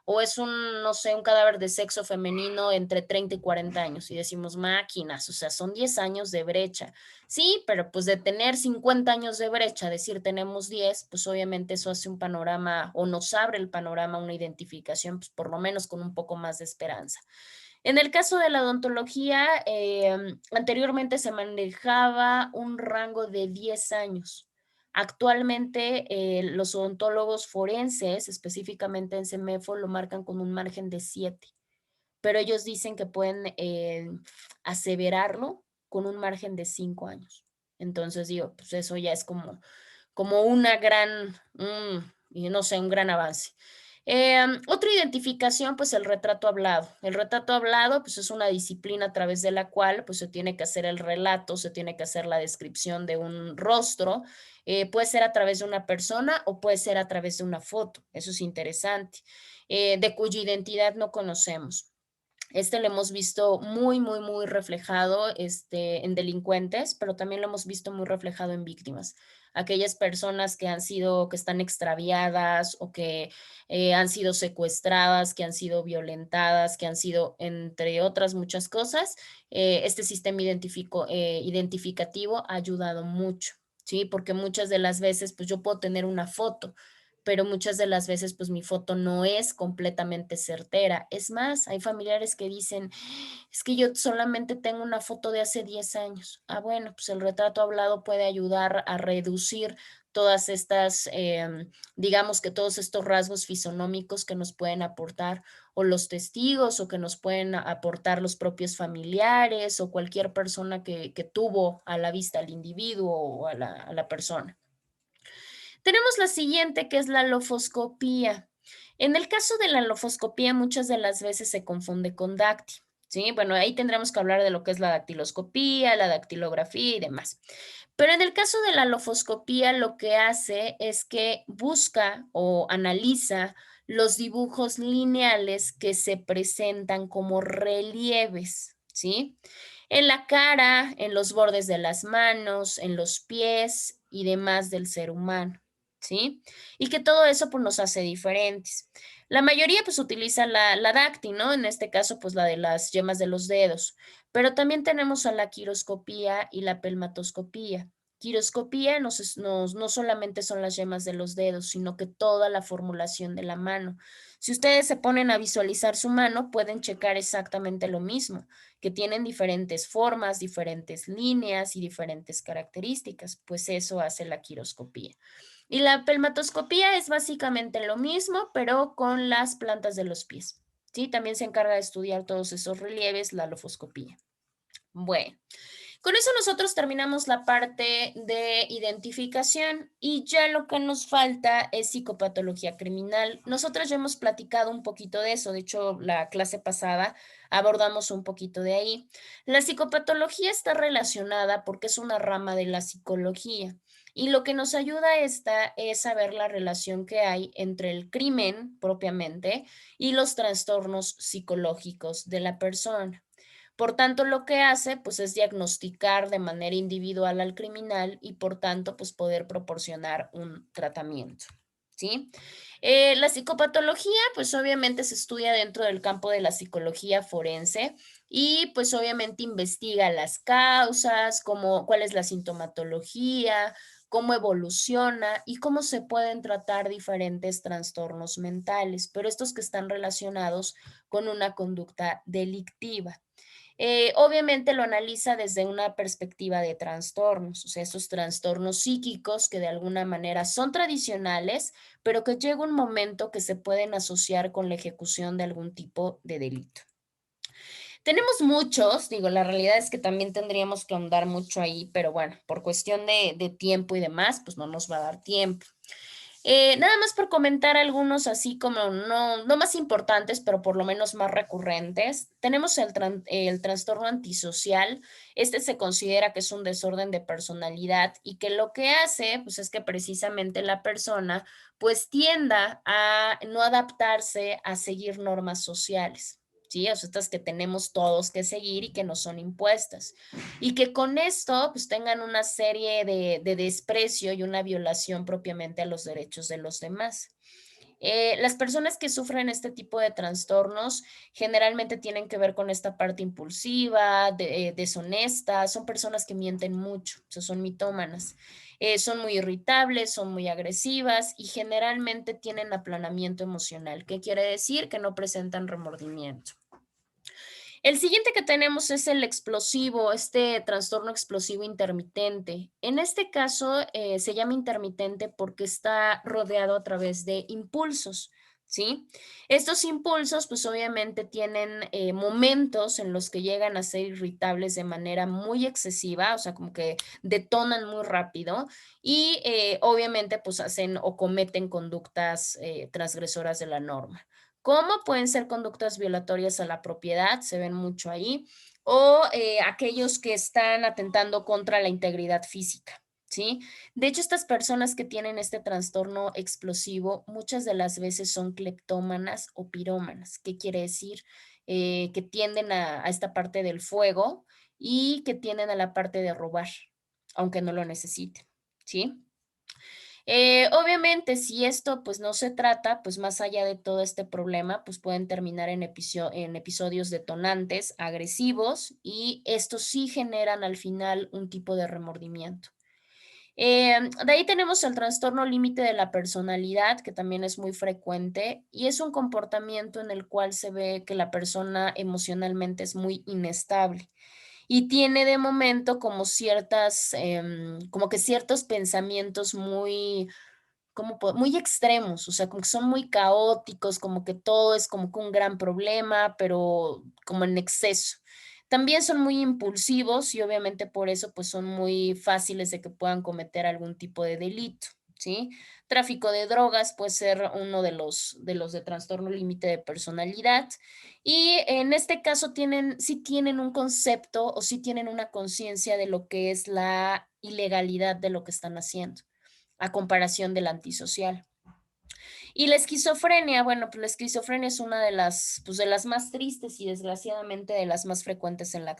o es no sé, un cadáver de sexo femenino entre 30 y 40 años y decimos máquinas, o sea, son 10 años de brecha. Sí, pero pues de tener 50 años de brecha, decir tenemos 10, pues obviamente eso hace un panorama o nos abre el panorama, una identificación, pues por lo menos con un poco más de esperanza. En el caso de la odontología, anteriormente se manejaba un rango de 10 años. Actualmente los odontólogos forenses, específicamente en CEMEFO, lo marcan con un margen de 7, pero ellos dicen que pueden aseverarlo con un margen de 5 años. Entonces digo, pues eso ya es como una gran, no sé, un gran avance. Otra identificación, pues el retrato hablado. El retrato hablado, pues es una disciplina a través de la cual pues se tiene que hacer el relato, se tiene que hacer la descripción de un rostro. Puede ser a través de una persona o puede ser a través de una foto. Eso es interesante, de cuya identidad no conocemos. Lo hemos visto muy, muy, muy reflejado en delincuentes, pero también lo hemos visto muy reflejado en víctimas. Aquellas personas que están extraviadas o que han sido secuestradas, que han sido violentadas, que han sido, entre otras muchas cosas, este sistema identificativo ha ayudado mucho, ¿sí? Porque muchas de las veces, pues yo puedo tener una foto, pero muchas de las veces pues mi foto no es completamente certera. Es más, hay familiares que dicen, es que yo solamente tengo una foto de hace 10 años. Ah, bueno, pues el retrato hablado puede ayudar a reducir todas estas, digamos que todos estos rasgos fisonómicos que nos pueden aportar o los testigos o que nos pueden aportar los propios familiares o cualquier persona que tuvo a la vista al individuo o a la persona. Tenemos la siguiente, que es la lofoscopía. En el caso de la lofoscopía, muchas de las veces se confunde con dacti, ¿sí? Bueno, ahí tendremos que hablar de lo que es la dactiloscopía, la dactilografía y demás. Pero en el caso de la lofoscopía, lo que hace es que busca o analiza los dibujos lineales que se presentan como relieves, ¿sí? En la cara, en los bordes de las manos, en los pies y demás del ser humano, ¿sí? Y que todo eso pues nos hace diferentes. La mayoría pues utiliza la DACTI, ¿no? En este caso pues la de las yemas de los dedos, pero también tenemos a la quiroscopía y la pelmatoscopía. Quiroscopía no solamente son las yemas de los dedos, sino que toda la formulación de la mano. Si ustedes se ponen a visualizar su mano, pueden checar exactamente lo mismo, que tienen diferentes formas, diferentes líneas y diferentes características, pues eso hace la quiroscopía. Y la pelmatoscopía es básicamente lo mismo, pero con las plantas de los pies. ¿Sí? También se encarga de estudiar todos esos relieves, la lofoscopía. Bueno, con eso nosotros terminamos la parte de identificación y ya lo que nos falta es psicopatología criminal. Nosotros ya hemos platicado un poquito de eso, de hecho la clase pasada abordamos un poquito de ahí. La psicopatología está relacionada porque es una rama de la psicología y lo que nos ayuda a esta es saber la relación que hay entre el crimen propiamente y los trastornos psicológicos de la persona. Por tanto, lo que hace, pues, es diagnosticar de manera individual al criminal y, por tanto, pues, poder proporcionar un tratamiento, ¿sí? La psicopatología, pues, obviamente se estudia dentro del campo de la psicología forense y, pues, obviamente investiga las causas, cuál es la sintomatología, cómo evoluciona y cómo se pueden tratar diferentes trastornos mentales, pero estos que están relacionados con una conducta delictiva. Obviamente lo analiza desde una perspectiva de trastornos, o sea, esos trastornos psíquicos que de alguna manera son tradicionales, pero que llega un momento que se pueden asociar con la ejecución de algún tipo de delito. Tenemos muchos, digo, la realidad es que también tendríamos que ahondar mucho ahí, pero bueno, por cuestión de tiempo y demás, pues no nos va a dar tiempo. Nada más por comentar algunos así como no más importantes, pero por lo menos más recurrentes. Tenemos el trastorno antisocial. Este se considera que es un desorden de personalidad y que lo que hace, pues es que precisamente la persona pues tienda a no adaptarse a seguir normas sociales. ¿Sí? O sea, estas que tenemos todos que seguir y que no son impuestas. Y que con esto pues tengan una serie de desprecio y una violación propiamente a los derechos de los demás. Las personas que sufren este tipo de trastornos generalmente tienen que ver con esta parte impulsiva, deshonesta, son personas que mienten mucho, o sea, son mitómanas, son muy irritables, son muy agresivas y generalmente tienen aplanamiento emocional. ¿Qué quiere decir? Que no presentan remordimiento. El siguiente que tenemos es el explosivo, este trastorno explosivo intermitente. En este caso se llama intermitente porque está rodeado a través de impulsos, ¿sí? Estos impulsos pues obviamente tienen momentos en los que llegan a ser irritables de manera muy excesiva, o sea, como que detonan muy rápido y obviamente pues hacen o cometen conductas transgresoras de la norma. ¿Cómo pueden ser conductas violatorias a la propiedad? Se ven mucho ahí. O aquellos que están atentando contra la integridad física, ¿sí? De hecho, estas personas que tienen este trastorno explosivo muchas de las veces son cleptómanas o pirómanas. ¿Qué quiere decir? Que tienden a esta parte del fuego y que tienden a la parte de robar, aunque no lo necesiten, ¿sí? Obviamente, si esto pues no se trata, pues más allá de todo este problema, pues pueden terminar en episodios detonantes, agresivos, y estos sí generan al final un tipo de remordimiento. De ahí tenemos el trastorno límite de la personalidad, que también es muy frecuente, y es un comportamiento en el cual se ve que la persona emocionalmente es muy inestable y tiene de momento como como que ciertos pensamientos muy muy extremos, o sea, como que son muy caóticos, como que todo es como que un gran problema, pero como en exceso. También son muy impulsivos y obviamente por eso pues son muy fáciles de que puedan cometer algún tipo de delito, ¿sí? Tráfico de drogas puede ser uno de los de trastorno límite de personalidad y en este caso sí tienen un concepto o sí tienen una conciencia de lo que es la ilegalidad de lo que están haciendo a comparación del antisocial. Y la esquizofrenia, bueno, pues la esquizofrenia es una pues de las más tristes y desgraciadamente de las más frecuentes en la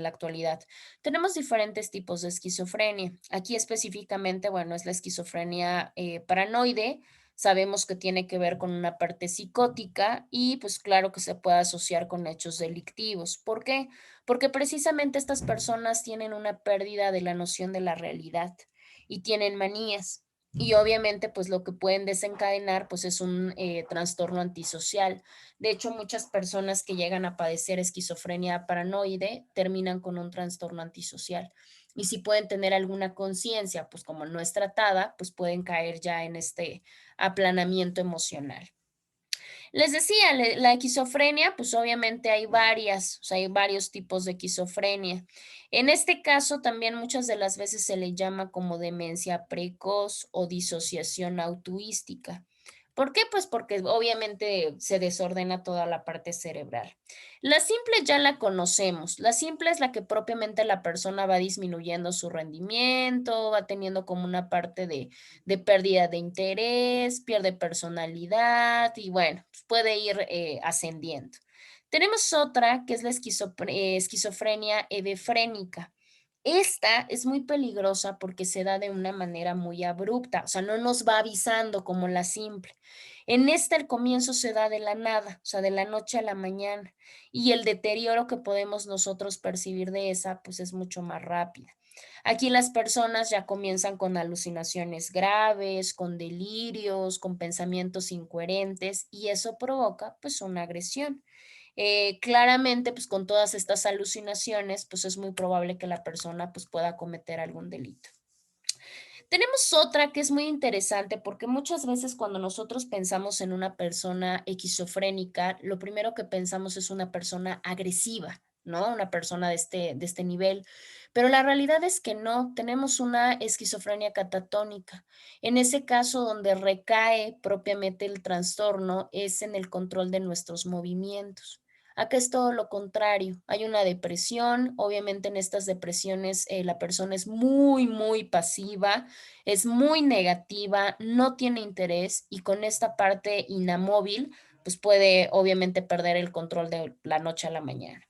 actualidad. Tenemos diferentes tipos de esquizofrenia. Aquí específicamente, bueno, es la esquizofrenia paranoide. Sabemos que tiene que ver con una parte psicótica y pues claro que se puede asociar con hechos delictivos. ¿Por qué? Porque precisamente estas personas tienen una pérdida de la noción de la realidad y tienen manías. Y obviamente, pues lo que pueden desencadenar, pues es un trastorno antisocial. De hecho, muchas personas que llegan a padecer esquizofrenia paranoide terminan con un trastorno antisocial. Y si pueden tener alguna conciencia, pues como no es tratada, pues pueden caer ya en este aplanamiento emocional. Les decía, la esquizofrenia, pues obviamente hay varias, o sea, hay varios tipos de esquizofrenia. En este caso, también muchas de las veces se le llama como demencia precoz o disociación autoística. ¿Por qué? Pues porque obviamente se desordena toda la parte cerebral. La simple ya la conocemos. La simple es la que propiamente la persona va disminuyendo su rendimiento, va teniendo como una parte de pérdida de interés, pierde personalidad y bueno, pues puede ir ascendiendo. Tenemos otra que es la esquizofrenia hebefrénica. Esta es muy peligrosa porque se da de una manera muy abrupta, o sea, no nos va avisando como la simple. En esta el comienzo se da de la nada, o sea, de la noche a la mañana, y el deterioro que podemos nosotros percibir de esa, pues es mucho más rápida. Aquí las personas ya comienzan con alucinaciones graves, con delirios, con pensamientos incoherentes, y eso provoca pues una agresión. Claramente, pues con todas estas alucinaciones, pues es muy probable que la persona pues pueda cometer algún delito. Tenemos otra que es muy interesante porque muchas veces cuando nosotros pensamos en una persona esquizofrénica, lo primero que pensamos es una persona agresiva, ¿no? Una persona de este nivel. Pero la realidad es que no, tenemos una esquizofrenia catatónica. En ese caso, donde recae propiamente el trastorno es en el control de nuestros movimientos. Acá es todo lo contrario. Hay una depresión, obviamente en estas depresiones la persona es muy pasiva, es muy negativa, no tiene interés y con esta parte inamóvil, pues puede obviamente perder el control de la noche a la mañana.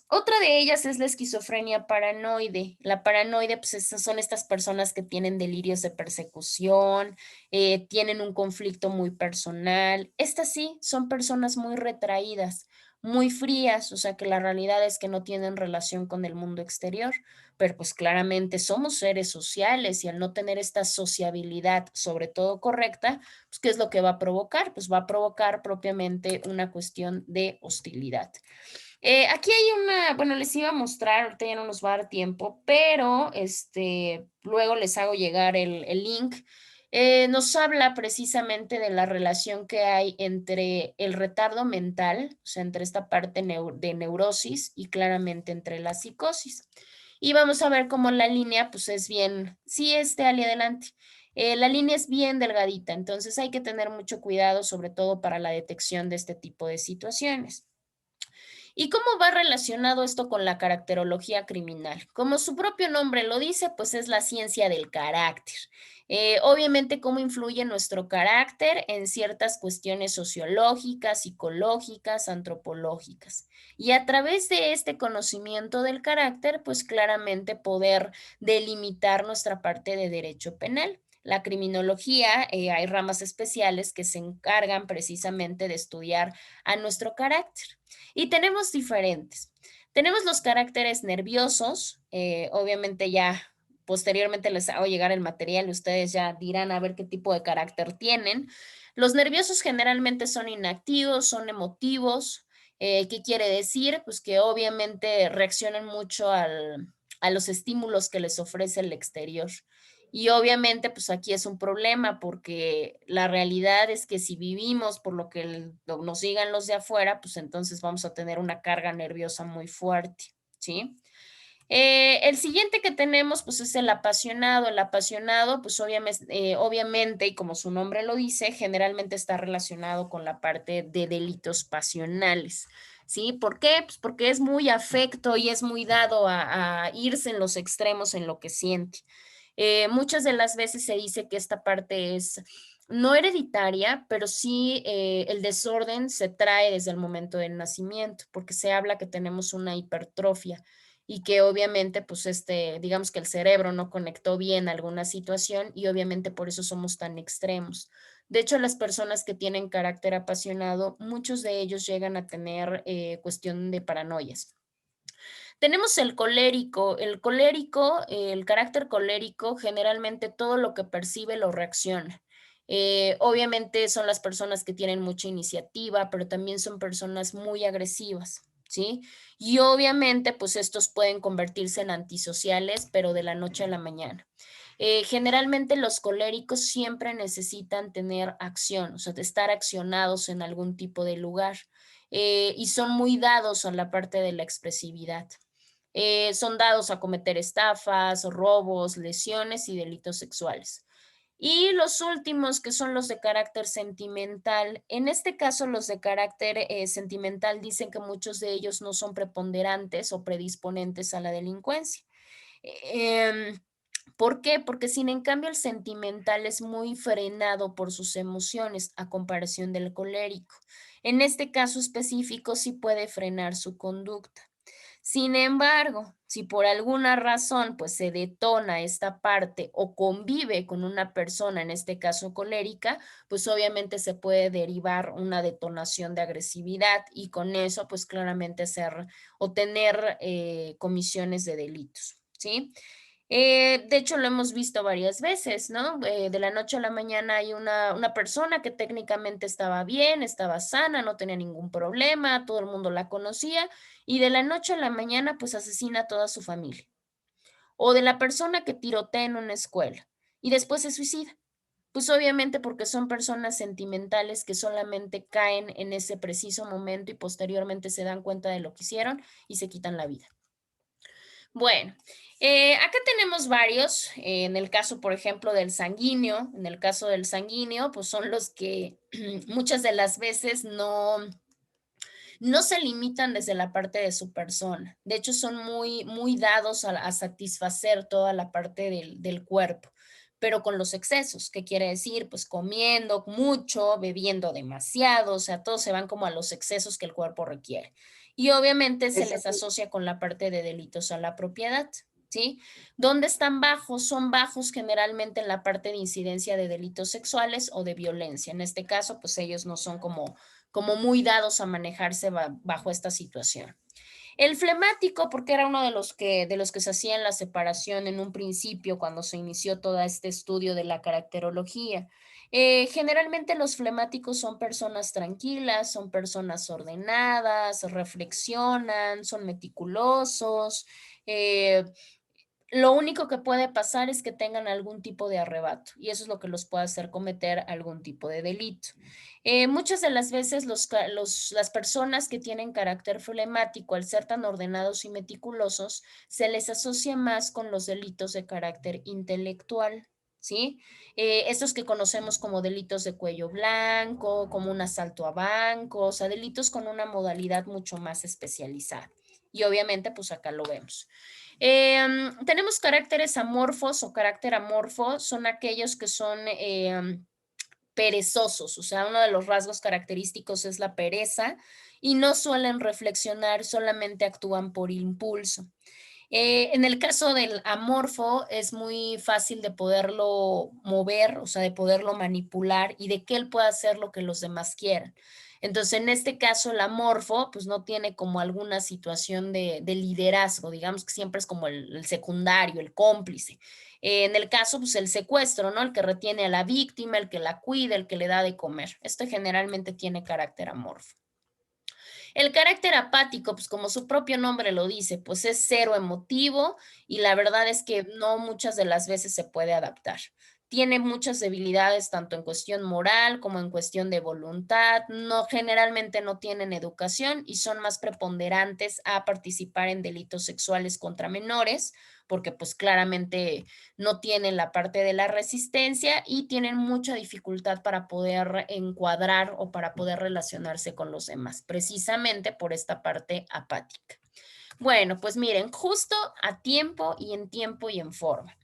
Otra de ellas es la esquizofrenia paranoide. La paranoide, pues son estas personas que tienen delirios de persecución, tienen un conflicto muy personal. Estas sí, son personas muy retraídas, muy frías, o sea que la realidad es que no tienen relación con el mundo exterior, pero pues claramente somos seres sociales y al no tener esta sociabilidad, sobre todo correcta, pues ¿qué es lo que va a provocar? Pues va a provocar propiamente una cuestión de hostilidad. Aquí hay bueno, les iba a mostrar, ahorita ya no nos va a dar tiempo, pero luego les hago llegar el link. Nos habla precisamente de la relación que hay entre el retardo mental, o sea, entre esta parte de neurosis y claramente entre la psicosis. Y vamos a ver cómo la línea, pues es bien, sí, Ali, adelante. La línea es bien delgadita, entonces hay que tener mucho cuidado, sobre todo para la detección de este tipo de situaciones. ¿Y cómo va relacionado esto con la caracterología criminal? Como su propio nombre lo dice, pues es la ciencia del carácter. Obviamente, cómo influye nuestro carácter en ciertas cuestiones sociológicas, psicológicas, antropológicas. Y a través de este conocimiento del carácter, pues claramente poder delimitar nuestra parte de derecho penal. La criminología, hay ramas especiales que se encargan precisamente de estudiar a nuestro carácter. Y tenemos diferentes. Tenemos los caracteres nerviosos, obviamente ya posteriormente les hago llegar el material y ustedes ya dirán a ver qué tipo de carácter tienen. Los nerviosos generalmente son inactivos, son emotivos. ¿Qué quiere decir? Pues que obviamente reaccionan mucho a los estímulos que les ofrece el exterior. Y obviamente, pues aquí es un problema porque la realidad es que si vivimos por lo que nos digan los de afuera, pues entonces vamos a tener una carga nerviosa muy fuerte, ¿sí? El siguiente que tenemos, pues es el apasionado. El apasionado, pues obviamente, y como su nombre lo dice, generalmente está relacionado con la parte de delitos pasionales. ¿Sí? ¿Por qué? Pues porque es muy afecto y es muy dado a irse en los extremos en lo que siente. Muchas de las veces se dice que esta parte es no hereditaria, pero sí el desorden se trae desde el momento del nacimiento, porque se habla que tenemos una hipertrofia y que obviamente, pues digamos que el cerebro no conectó bien alguna situación y obviamente por eso somos tan extremos. De hecho, las personas que tienen carácter apasionado, muchos de ellos llegan a tener cuestión de paranoias. Tenemos el colérico. El carácter colérico, generalmente todo lo que percibe lo reacciona. Obviamente son las personas que tienen mucha iniciativa, pero también son personas muy agresivas, ¿sí? Y obviamente, pues estos pueden convertirse en antisociales, pero de la noche a la mañana. Generalmente los coléricos siempre necesitan tener acción, o sea, de estar accionados en algún tipo de lugar, y son muy dados a la parte de la expresividad. Son dados a cometer estafas, robos, lesiones y delitos sexuales. Y los últimos, que son los de carácter sentimental. En este caso, los de carácter sentimental dicen que muchos de ellos no son preponderantes o predisponentes a la delincuencia. Em, ¿Por qué? Porque sin en cambio el sentimental es muy frenado por sus emociones a comparación del colérico. En este caso específico sí puede frenar su conducta. Sin embargo, si por alguna razón pues se detona esta parte o convive con una persona, en este caso colérica, pues obviamente se puede derivar una detonación de agresividad y con eso pues claramente hacer o tener comisiones de delitos, ¿sí? De hecho, lo hemos visto varias veces, ¿no? De la noche a la mañana hay una persona que técnicamente estaba bien, estaba sana, no tenía ningún problema, todo el mundo la conocía, y de la noche a la mañana, pues asesina a toda su familia. O de la persona que tirotea en una escuela y después se suicida. Pues obviamente porque son personas sentimentales que solamente caen en ese preciso momento y posteriormente se dan cuenta de lo que hicieron y se quitan la vida. Bueno, acá tenemos varios. En el caso, por ejemplo, del sanguíneo, en el caso del sanguíneo, pues son los que muchas de las veces no se limitan desde la parte de su persona. De hecho, son muy dados a satisfacer toda la parte del cuerpo, pero con los excesos. ¿Qué quiere decir? Pues comiendo mucho, bebiendo demasiado, o sea, todos se van como a los excesos que el cuerpo requiere. Y obviamente se les asocia con la parte de delitos a la propiedad. ¿Sí? ¿Dónde están bajos? Son bajos generalmente en la parte de incidencia de delitos sexuales o de violencia. En este caso, pues ellos no son como muy dados a manejarse bajo esta situación. El flemático, porque era uno de los que se hacían la separación en un principio cuando se inició todo este estudio de la caracterología. Generalmente los flemáticos son personas tranquilas, son personas ordenadas, reflexionan, son meticulosos. Lo único que puede pasar es que tengan algún tipo de arrebato y eso es lo que los puede hacer cometer algún tipo de delito. Muchas de las veces las personas que tienen carácter flemático, al ser tan ordenados y meticulosos, se les asocia más con los delitos de carácter intelectual. ¿Sí? Estos que conocemos como delitos de cuello blanco, como un asalto a bancos, o sea, delitos con una modalidad mucho más especializada. Y obviamente, pues acá lo vemos. Tenemos caracteres amorfos o carácter amorfo, son aquellos que son perezosos, o sea, uno de los rasgos característicos es la pereza y no suelen reflexionar, solamente actúan por impulso. En el caso del amorfo es muy fácil de poderlo mover, o sea, de poderlo manipular y de que él pueda hacer lo que los demás quieran. Entonces, en este caso, el amorfo, pues no tiene como alguna situación de liderazgo, digamos que siempre es como el secundario, el cómplice. En el caso, pues el secuestro, ¿no? El que retiene a la víctima, el que la cuida, el que le da de comer. Este generalmente tiene carácter amorfo. El carácter apático, pues como su propio nombre lo dice, pues es cero emotivo y la verdad es que no muchas de las veces se puede adaptar. Tiene muchas debilidades tanto en cuestión moral como en cuestión de voluntad. No, generalmente no tienen educación y son más preponderantes a participar en delitos sexuales contra menores, porque pues claramente no tienen la parte de la resistencia y tienen mucha dificultad para poder encuadrar o para poder relacionarse con los demás, precisamente por esta parte apática. Bueno, pues miren, justo a tiempo y en forma.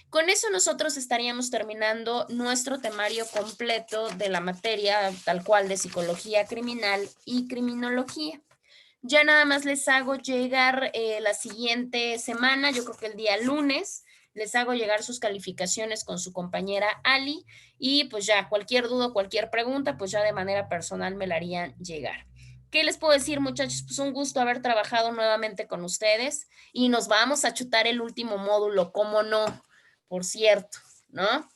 Con eso nosotros estaríamos terminando nuestro temario completo de la materia tal cual de psicología criminal y criminología. Ya nada más les hago llegar la siguiente semana, yo creo que el día lunes, les hago llegar sus calificaciones con su compañera Ali y pues ya cualquier duda, cualquier pregunta, pues ya de manera personal me la harían llegar. ¿Qué les puedo decir, muchachos? Pues un gusto haber trabajado nuevamente con ustedes y nos vamos a chutar el último módulo, ¿cómo no? Por cierto, ¿no?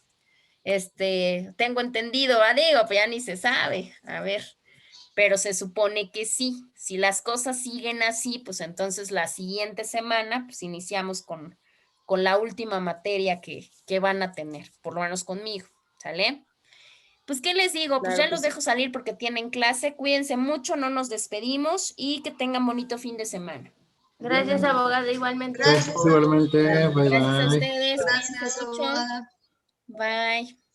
Tengo entendido, digo, pues ya ni se sabe. A ver, pero se supone que sí. Si las cosas siguen así, pues entonces la siguiente semana, pues iniciamos con la última materia que van a tener, por lo menos conmigo, ¿sale? Pues, ¿qué les digo? Pues Claro ya que los sí. dejo salir porque tienen clase. Cuídense mucho, no nos despedimos y que tengan bonito fin de semana. Gracias, abogada, igualmente. Gracias, igualmente. Bye, Gracias a bye. ustedes. Gracias, Cuídense mucho. abogada. Bye.